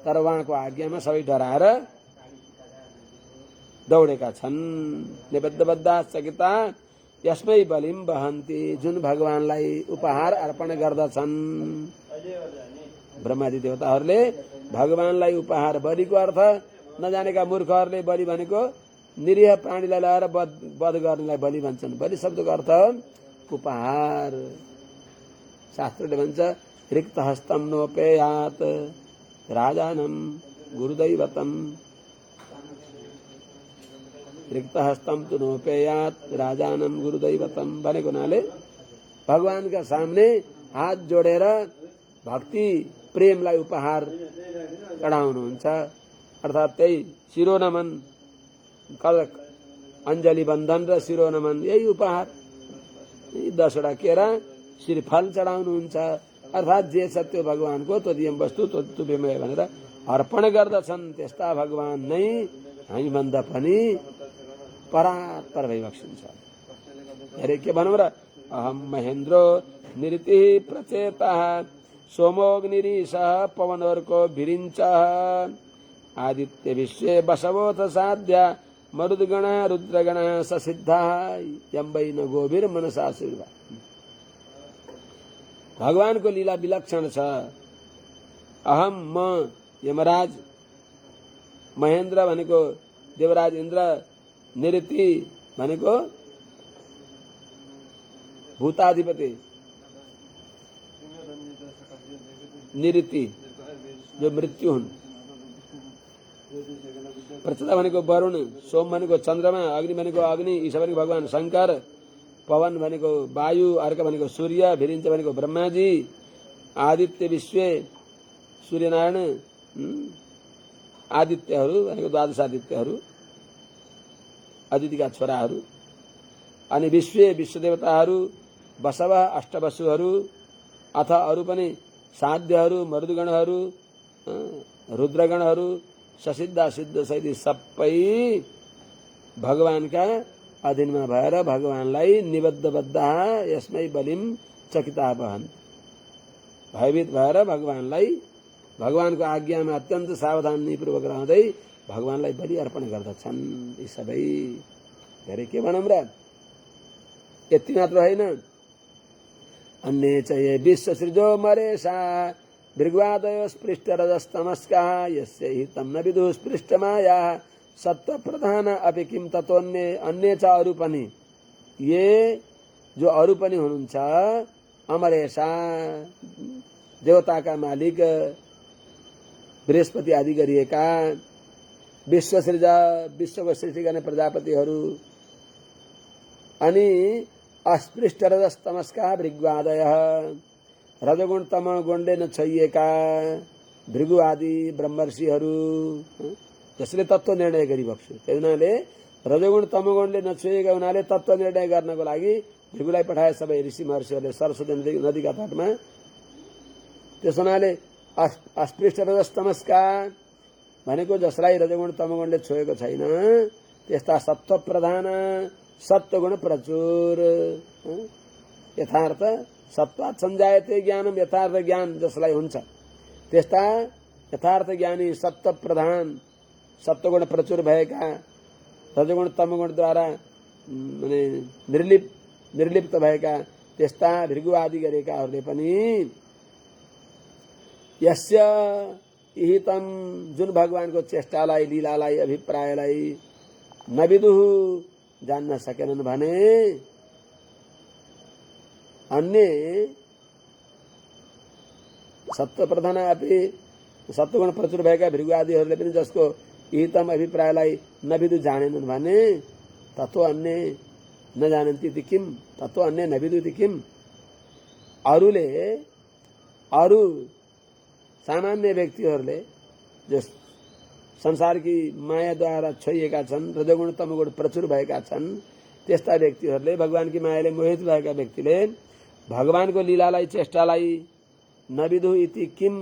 तर उहाँको आज्ञामा सबै डराएर दौडेका छन्। निबद्धबद्धाश्चकिता यसमै बलिम वहन्ति, जुन भगवानलाई उपहार अर्पण गर्दछन्। ब्रह्मादि देवताहरूले भगवानलाई उपहार। बलिको अर्थ नजानेका मूर्खहरूले बलि भनेको निरीह प्राणीलाई लगाएर वध गर्नेलाई बलि भन्छन्। बलि शब्दको अर्थ उपहार। शास्त्रले भन्छ रिक्त हस्तम नोपेयात राजानम गुरुदैवतम। रिक्त हस्तम तु नोपेयात राजानम गुरुदैवतम भनेको हुनाले भगवानका सामने हात जोडेर भक्ति प्रेमलाई उपहार चढाउनुहुन्छ। अर्थात् त्यही शिरोनमन, अञ्जली बन्धन र शिरोनमन यही उपहार। 10वटा केरा श्रीफल चढाउनुहुन्छ। अर्थात् जे छ त्यो भगवानको तोदियम वस्तु तुभ्यमय भनेर अर्पण गर्दछन्। त्यस्ता भगवान नै हामीभन्दा पनि परात्पर भइबक्सिन्छ। अरे के भनौँ र? अहम महेन्द्रो निरति प्रचेता सोमोग्निरीश पवनोर्को भिरिञ्च आदित्य विश्वे बसवोथ साध्या मरुद्गण रुद्रगण ससिद्धा यम्बै न गोभिर मनसाशिर्वा। भगवानको लीला विलक्षण छ। अहम म यमराज, महेन्द्र भनेको देवराज इन्द्र, निरति भनेको भूताधिपति, निरति जो मृत्यु हुन्, प्रचेता भनेको वरुण, सोम भनेको चन्द्रमा, अग्नि भनेको अग्नि, ईश भनेको भगवान शंकर, पवन भनेको वायु, अर्क भनेको सूर्य, भिरिञ्च भनेको ब्रह्माजी, आदित्य विश्वे सूर्यनारायण, आदित्यहरू भनेको द्वादश आदित्यहरू, अदितिका छोराहरू, अनि विश्वे विश्वदेवताहरू, बसव अष्टवसुहरू, अथ अरू पनि साध्यहरू, मरुदगणहरू, रुद्रगणहरू, ससिद्ध सिद्ध सहित सबै भगवानका अधीनमा भएर भगवानलाई निबद्ध बद्धा यसमै बलिम चकिता भन्। भयभीत भएर भगवानलाई भगवानको आज्ञामा अत्यन्त सावधानीपूर्वक रहँदै भगवानलाई बलि अर्पण गर्दछन्। यी सबै धेरै के भनौँ र? यति मात्र होइन, अन्य च ये विश्व सृजो मरेशा भृग्वादयो स्पृष्ट रजस्तमस्का यस्य हि तम न विदु स्पृष्ट माया सत्व प्रधान अपि किम तत्वन्य। अन्य च अरू पनि, ये जो अरू पनि हुनुहुन्छ, अमरेशा देवताका मालिक, बृहस्पति आदि गरिएका, विश्व सृजा विश्वको सृष्टि गर्ने प्रजापतिहरू, अनि अस्पृष्ट रजस्तमस्का भृग्वादय रजगुण तमगुणले नछोइएका भृगु आदि ब्रह्मर्षिहरू, जसले तत्व निर्णय गरिबक्छु। त्यही हुनाले रजगुण तमगुणले नछोइएका हुनाले तत्व निर्णय गर्नको लागि भृगुलाई पठाए सबै ऋषि महर्षिहरूले सरस्वती नदीका तटमा। त्यस हुनाले अस्पृष्ट रजस्तमस्का भनेको जसलाई रजगुण तमगुणले छोएको छैन, त्यस्ता सत्व प्रधान सत्वगुण प्रचुर, यथार्थ सत्वात् संजायते ज्ञानम, यथार्थ ज्ञान जसलाई हुन्छ त्यस्ता यथार्थ ज्ञानी सत्व प्रधान सत्वगुण प्रचुर भएका, रजगुण तमगुणद्वारा माने निर्लिप्त भएका त्यस्ता भृगु आदि गरेकाहरूले पनि यस्य इहितम जुन भगवानको चेष्टालाई, लीलालाई, अभिप्रायलाई नविदुहु जान्न सकेनन् भने अन्य सत्व प्रधान अपि सत्वगुण प्रचुर भएका भृगु आदिहरूले पनि जसको इहितम अभिप्रायलाई नविदु जानेनन् भने तत्व अन्य नजानन्ति ति किम, तत्व अन्य नविदु ति किम। अरूले, अरू सामान्य व्यक्तिहरूले जो संसारकी मायाद्वारा छोइएका छन्, रजगुण तमगुण प्रचुर भएका छन्, त्यस्ता व्यक्तिहरूले, भगवानकी मायाले मोहित भएका व्यक्तिले भगवानको लीलालाई, चेष्टालाई नविदु इति किम,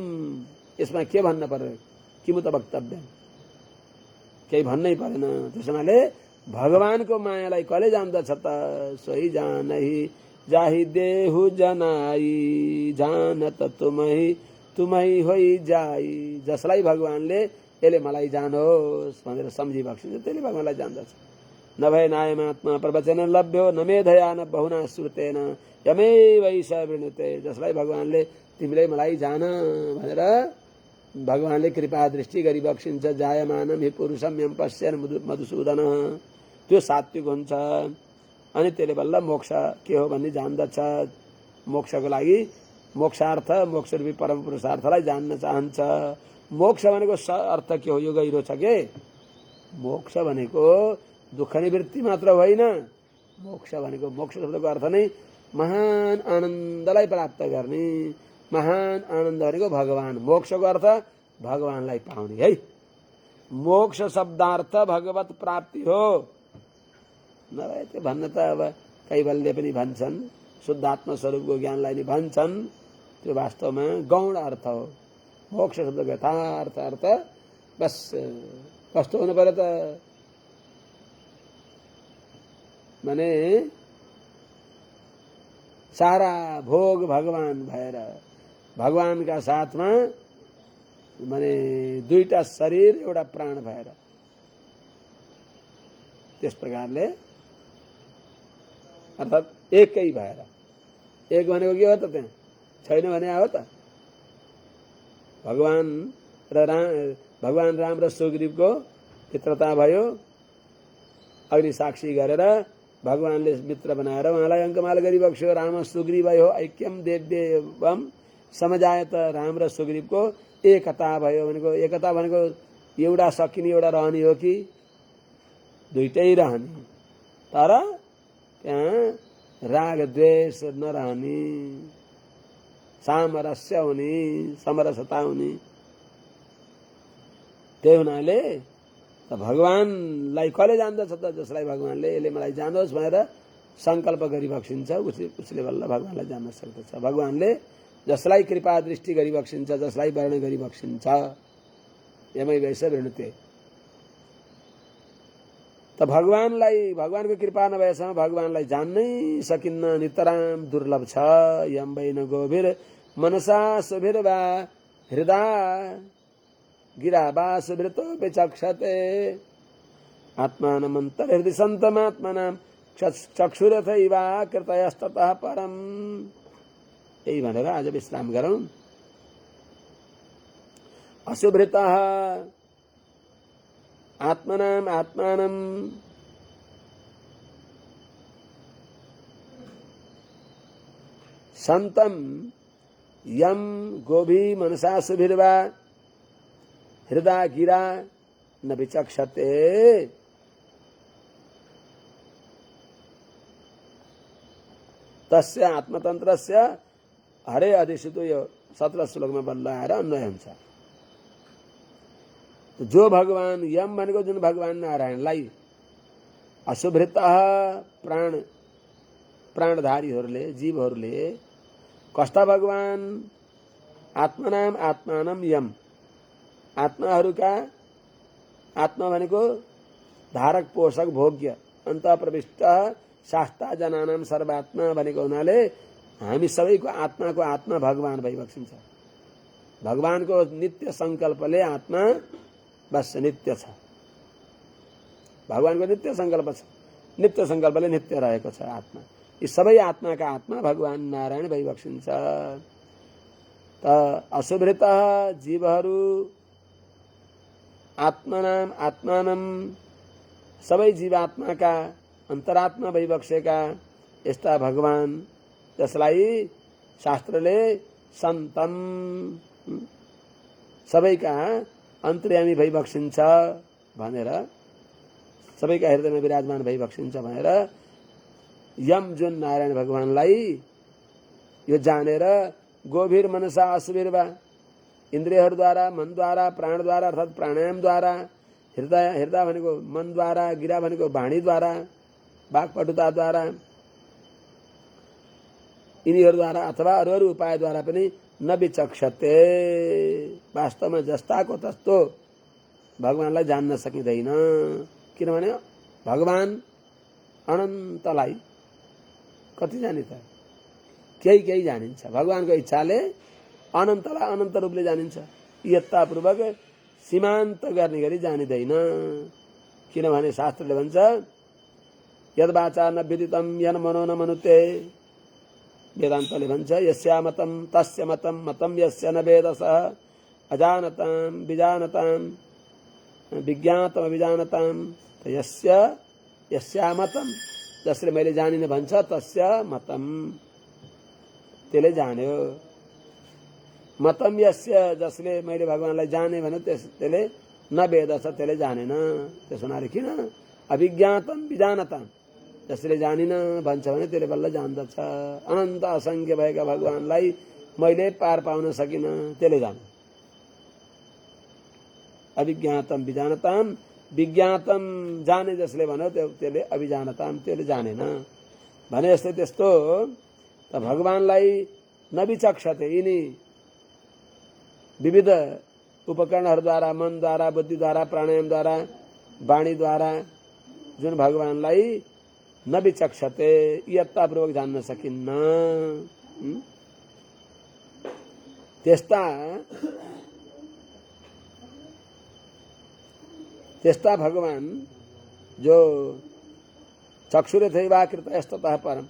यसमा के भन्न पर्यो? किमु त वक्तव्य, केही भन्नै परेन। त्यसैले भगवानको मायालाई कसले जान्दछ त? सोही जानहि जाहि देहु जनाई जानत तुमही होई जाई। जसलाई भगवानले यसले मलाई जानोस् भनेर सम्झिबक्सिन्छ, त्यसले भगवानलाई जान्दछ। नभए नायमात्मा प्रवचन लभ्यो न मेधया न बहुना श्रुतेन यमे वैश वृणुते। जसलाई भगवानले तिमीले मलाई जान भनेर भगवानले कृपा दृष्टि गरी बक्सिन्छ। जायमानम हि पुरुषम यम पश्यन् मधुसूदन, त्यो सात्विक हुन्छ। अनि त्यसले बल्ल मोक्ष के हो भन्ने जान्दछ। मोक्षको लागि मोक्षार्थ, मोक्ष रूपी परम पुरुषार्थलाई जान्न चाहन्छ। मोक्ष भनेको अर्थ के हो? यो गहिरो छ के? मोक्ष भनेको दुःख निवृत्ति मात्र होइन। मोक्ष भनेको, मोक्ष शब्दको अर्थ नै महान आनन्दलाई प्राप्त गर्ने। महान आनन्द भनेको भगवान। मोक्षको अर्थ भगवानलाई पाउने है। मोक्ष शब्दार्थ भगवत प्राप्ति हो। नभए त्यो भन्न त अब कैवल्य पनि भन्छन्, शुद्धात्म स्वरूपको ज्ञानलाई नि भन्छन्, त्यो वास्तवमा गौण अर्थ हो। मोक्ष शब्दको यथार्थ अर्थ बस कस्तो हुनु पर्यो त भने सारा भोग भगवान भएर, भगवानका साथमा माने दुईटा शरीर एउटा प्राण भएर, त्यस प्रकारले अर्थात एकै भएर। एक भनेको के हो त? त्यहाँ छैन भने हो त। भगवान राम र सुग्रीवको मित्रता भयो। अग्नि साक्षी गरेर भगवानले मित्र बनाएर उहाँलाई अङ्कमाल गरिबक्स्यो। राम सुग्रीवयो ऐक्यम देव्यम समजायत। राम र सुग्रीवको एकता भयो। भनेको एकता भनेको एउटा सकिने एउटा रहने हो कि दुईटै रहने, तर त्यहाँ राग द्वेष नरहने, सामरस्य हुने, समरसता हुने। त्यही हुनाले भगवानलाई कसले जान्दछ त? जसलाई भगवानले यसले मलाई जान्दोस् भनेर संकल्प गरी बक्सिन्छ, उसले बल्ल भगवानलाई जान्न सक्दछ। भगवानले जसलाई कृपा दृष्टि गरी बक्सिन्छ, जसलाई वर्ण गरी बक्सिन्छ, यमै वैस वृणुते। त भगवानलाई, भगवानको कृपा नभएसम्म भगवानलाई जान्नै सकिन्न। नितराम दुर्लभ छ। यम वैन गोभिर मनसा सुभिर्वा हृदय गिरा वा सुभृतो विचक्षते। आत्मानमन्तर्हृदि सन्तमात्मनां चक्षुरथैवा कृतयस्ततः परम। यही भनेर आज विश्राम गरौँ। असुभृतः आत्मनाम आत्मानं संतम यम गोभी मनसा सुभिर्वा हृदय गिरा न विचक्षते। तस्य आत्मतन्त्रस्य हरे अधिष्ठितो। यो 17 श्लोकमा बल्ल आएर अन्वय हुन्छ। जो भगवान, यम भनेको जुन भगवान नारायणलाई असुभृत प्राणधारीहरूले, जीवहरूले कस्ता भगवान? आत्मनाम आत्मानम यम, आत्माहरूका, आत्मा भनेको धारक पोषक भोग्य, अन्त प्रविष्ट शास्ता जनानाम सर्वात्मा भनेको हुनाले हामी सबैको आत्माको आत्मा भगवान भइबक्सिन्छ। भगवानको नित्य संकल्पले आत्मा बस नित्य छ। भगवानको नित्य संकल्प छ, नित्य संकल्पले नित्य रहेको छ आत्मा। यी सबै आत्माका आत्मा भगवान नारायण भइबक्सिन्छ। त असुभृत जीवहरू आत्मनाम आत्मानम सबै जीवात्माका अन्तरात्मा भइबक्सेका यस्ता भगवान, जसलाई शास्त्रले सन्तम सबैका अन्तर्यामी भइबक्सिन्छ भनेर, सबैका हृदयमा विराजमान भइबक्सिन्छ भनेर यम जुन नारायण भगवानलाई यो जानेर गोभिर मनसा असुभिर्वा, इन्द्रियहरूद्वारा, मनद्वारा, प्राणद्वारा अर्थात् प्राणायामद्वारा, हृदय भनेको मनद्वारा, गिरा भनेको वाणीद्वारा, वाक्पटुताद्वारा, यिनीहरूद्वारा अथवा अरू उपायद्वारा पनि न विचक्षते। वास्तवमा जस्ताको तस्तो भगवानलाई जान्न सकिँदैन। किनभने भगवान अनन्तलाई कति जाने त? केही जानिन्छ। भगवानको इच्छाले अनन्तलाई अनन्त रूपले जानिन्छ। यत्तापूर्वक सीमान्त गर्ने गरी जानिँदैन। किनभने शास्त्रले भन्छ यद वाचा न विदितम यन मनो न मनुते। वेदान्तले भन्छ यस्या मतम तस्य मतम मतम यस्य न वेदसः अजानताम विजानताम विज्ञातम अभिजानताम तो यस्या मतम जसले मैले जानिने भन्छ तस्य मतम त्यसले जान्यो मतम यस्य जसले मैले भगवानलाई जाने भने त्यसले न वेद छ त्यसले जानेन त्यसो हुनाले किन अभिज्ञातम विजानताम जसले जानिन भन्छ भने त्यसले बल्ल जान्दछ अनन्त असंख्य भएका भगवानलाई मैले पार पाउन सकिन त्यसले जाने अभिज्ञातम विजानताम विज्ञातम जाने जसले भन्यो त्यसले अभिजानताम त्यसले जानेन भने यस्तै त्यस्तो त भगवानलाई नविचक्षते यिनी विविध उपकरणहरूद्वारा मनद्वारा बुद्धिद्वारा प्राणायामद्वारा वाणीद्वारा जुन भगवानलाई नविचक्षते यत्तापूर्वक जान्न सकिन्न त्यस्ता भगवान जो चक्षुरथैवाकृतस्ततः परम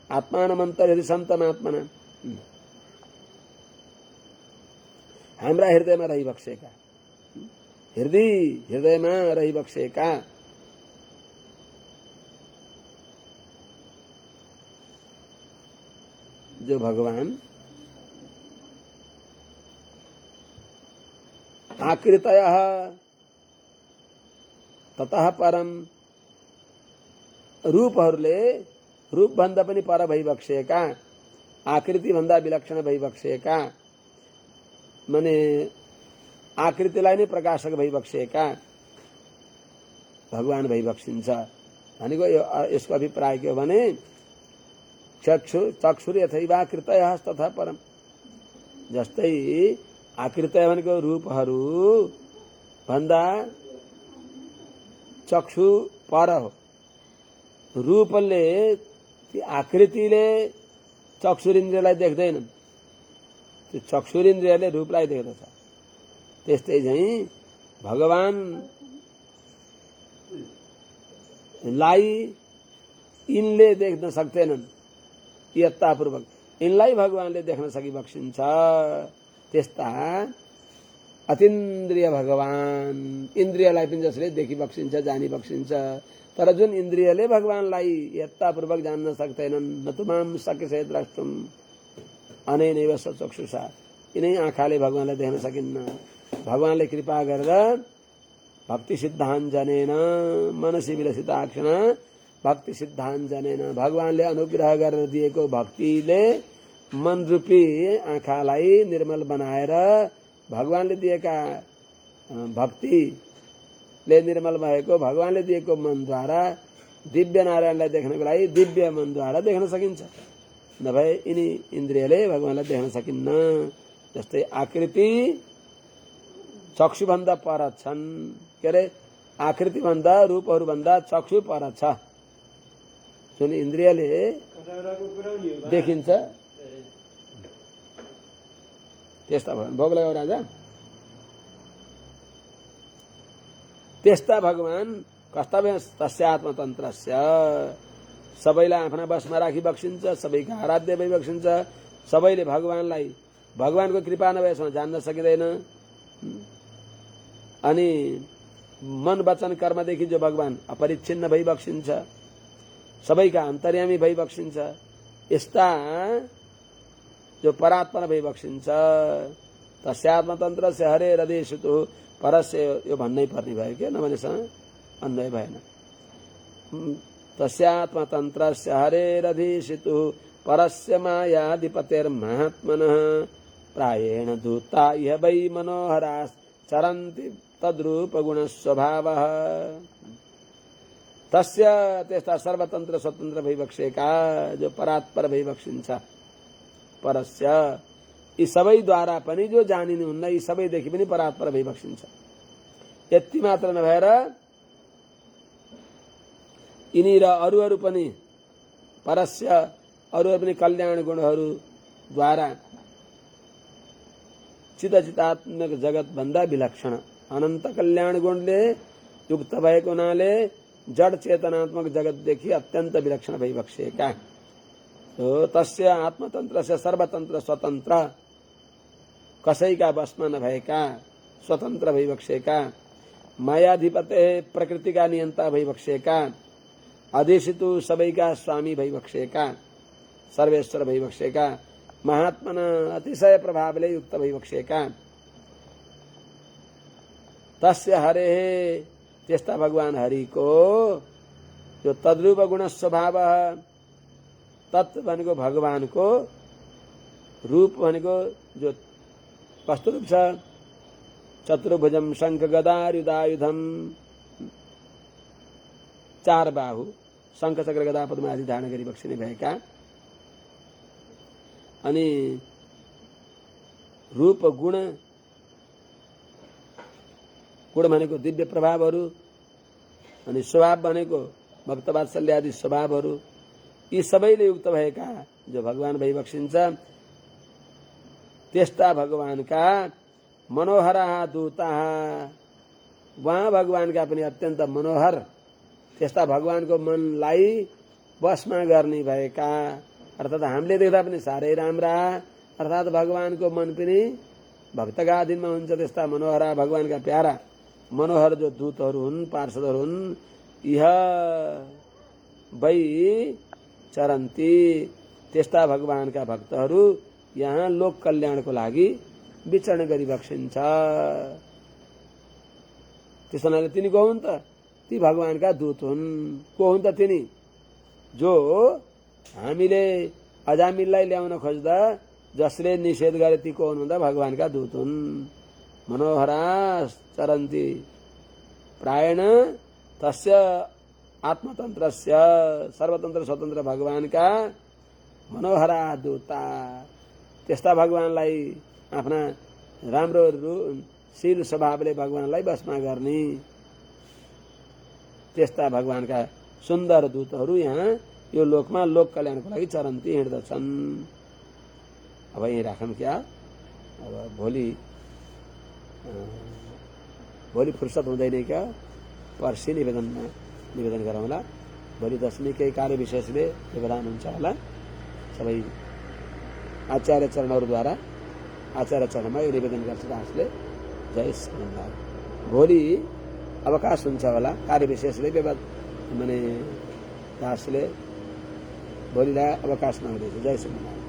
आत्मानमन्तर्हृदि सन्तमात्मना हाम्रा हृदयमा रहिबक्सेका हृदयमा रहिबक्सेका जो भगवान आकृतयः ततः परम रूपहरूले रूपभन्दा पनि पर भइबक्सेका आकृति भन्दा विलक्षण भइबक्सेका माने आकृतिलाई नै प्रकाशक भइबक्सेका भगवान भइबक्सिन्छ भनेको यसको अभिप्राय के हो भने चक्षुर यथैवाकृतयः तथा परम जस्तै आकृतय भनेको रूपहरू भन्दा चक्षु पर हो रूपले आकृतिले चक्षुरिन्द्रियलाई देख्दैन त्यो चक्षुरिन्द्रियले रूपलाई देख्दछ त्यस्तै चाहिँ भगवानलाई यिनले देख्न सक्दैनन् यत्तापूर्वक यिनलाई भगवानले देख्न सकिबक्सिन्छ त्यस्ता अतीन्द्रिय भगवान इन्द्रियलाई पनि जसले देखिबक्सिन्छ जानिबक्सिन्छ तर जुन इन्द्रियले भगवानलाई यत्तापूर्वक जान्न सक्दैनन् नतुमाम शक्यसे द्रष्टुम अनेनैव सचक्षुषा यिनै आँखाले भगवानलाई देख्न सकिन्न भगवानले कृपा गरेर भक्ति सिद्धाञ्जनेन मनसी विलसिताक्षण भक्ति सिद्धाञ्जनेन भगवानले अनुग्रह गरेर दिएको भक्तिले मन रूपी आँखालाई निर्मल बनाएर भगवानले दिएका भक्तिले निर्मल भएको भगवानले दिएको मनद्वारा दिव्य नारायणलाई देख्नको लागि दिव्य मनद्वारा देख्न सकिन्छ नभए यिनी इन्द्रियले भगवानलाई देख्न सकिन्न जस्तै आकृति चक्षुभन्दा पर छन् के अरे आकृतिभन्दा रूपहरूभन्दा चक्षु पर छ जुन इन्द्रियले देखिन्छ त्यस्ता भोग लगाऊ राजा त्यस्ता भगवान कस्ता तस्य आत्मतन्त्रस्य सबैलाई आफ्ना बसमा राखी बक्सिन्छ सबैका आराध्य भई बक्सिन्छ सबैले भगवानलाई भगवानको कृपा नभएसम्म जान्न सकिँदैन अनि मन वचन कर्मदेखि जो भगवान अपरिच्छिन्न भई बक्सिन्छ सबैका अन्तर्यामी भई बक्सिन्छ यस्ता जो परात्पर भई बक्सिन्छ तस्य आत्मतन्त्रस्य हरे हृदयसुतु परस्य यो भन्नै पर्ने भयो के नभनेसँग अन्वय भएन तस्य आत्मतन्त्रस्य हरे हृदयसुतु परस्य मायाधिपतेर्महात्मनः प्रायेण दूता इह वै मनोहराः चरन्ति तद्रूपगुणस्वभावः तस्य त्यस्ता सर्वतन्त्र स्वतन्त्र भइबक्सेका जो परात्पर भइबक्सिन्छ परस्य यी सबैद्वारा पनि जो जानिनुहुन्न यी सबैदेखि पनि परात्पर भइबक्सिन्छ यति मात्र नभएर यिनी र अरूहरू पनि परस्य अरूहरू पनि कल्याण गुणहरूद्वारा चितात्मक जगत भन्दा विलक्षण अनन्त कल्याण गुणले युक्त भएको हुनाले जड चेतनात्मक जगतदेखि अत्यन्त विलक्षण भइबक्सेका तस्य आत्मतन्त्रस्य सर्वतन्त्र स्वतन्त्र कसैका वशमा नभएका स्वतन्त्र भइबक्सेका मायाधिपते प्रकृतिका नियन्ता भइबक्सेका अधिष्ठितु सबैका स्वामी भइबक्सेका सर्वेश्वर भइबक्सेका महात्मन अतिशय प्रभावले युक्त भइबक्सेका तस्य हरे त्यस्ता भगवान हरिको जो तद्रूप गुण स्वभाव तत् भनेको भगवानको रूप भनेको जो कस्तो रूप छ चतुर्भुजम शंख गदायुधायुधम चार बाहु शंख चक्र गदा पद्म आदि धारण गरी बक्सिने भएका अनि रूप गुण गुण भनेको दिव्य प्रभावहरू अनि स्वभाव भनेको भक्त वात्सल्य आदि स्वभावहरू यी सबैले युक्त भएका जो भगवान भइबक्सिन्छ त्यस्ता भगवानका मनोहरा दूता वहाँ भगवानका पनि अत्यन्त मनोहर त्यस्ता भगवानको मनलाई वशमा गर्ने भएका अर्थात् हामीले देख्दा पनि साह्रै राम्रा अर्थात् भगवानको मन पनि भक्तका अधीनमा हुन्छ त्यस्ता मनोहरा भगवानका प्यारा मनोहर जो दूतहरू हुन् पार्षदहरू हुन् इह वै चरन्ती त्यस्ता भगवानका भक्तहरू यहाँ लोक कल्याणको लागि विचरण गरिबक्सिन्छ त्यसो हुनाले तिनी को हुन् त ती भगवानका दूत हुन् को हुन् त तिनी जो हामीले अजामिललाई ल्याउन खोज्दा जसले निषेध गरे ती को हुन् भन्दा भगवानका दूत हुन् मनोहरा चरन्ती प्रायण तस्य आत्मतन्त्रस्य सर्वतन्त्र स्वतन्त्र भगवानका मनोहरा दूता त्यस्ता भगवानलाई आफ्ना राम्रो शील स्वभावले भगवानलाई वशमा गर्ने त्यस्ता भगवानका सुन्दर दूतहरू यहाँ यो लोकमा लोक कल्याणको लागि चरन्ती हिँड्दछन्। अब यही राखौँ क्या अब भोलि फुर्सद हुँदैन क्या पर्सि निवेदन गरौँला भोलि दशमीकै कार्य विशेषले निवेदन हुन्छ होला सबै आचार्य चरणहरूद्वारा आचार्य चरणमा यो निवेदन गर्छ दासले जय श्रीमन्नारायण। भोलि अवकाश हुन्छ होला कार्य विशेषले माने दासले भोलिलाई अवकाश नहुँदैछ। जय श्रीमन्नारायण।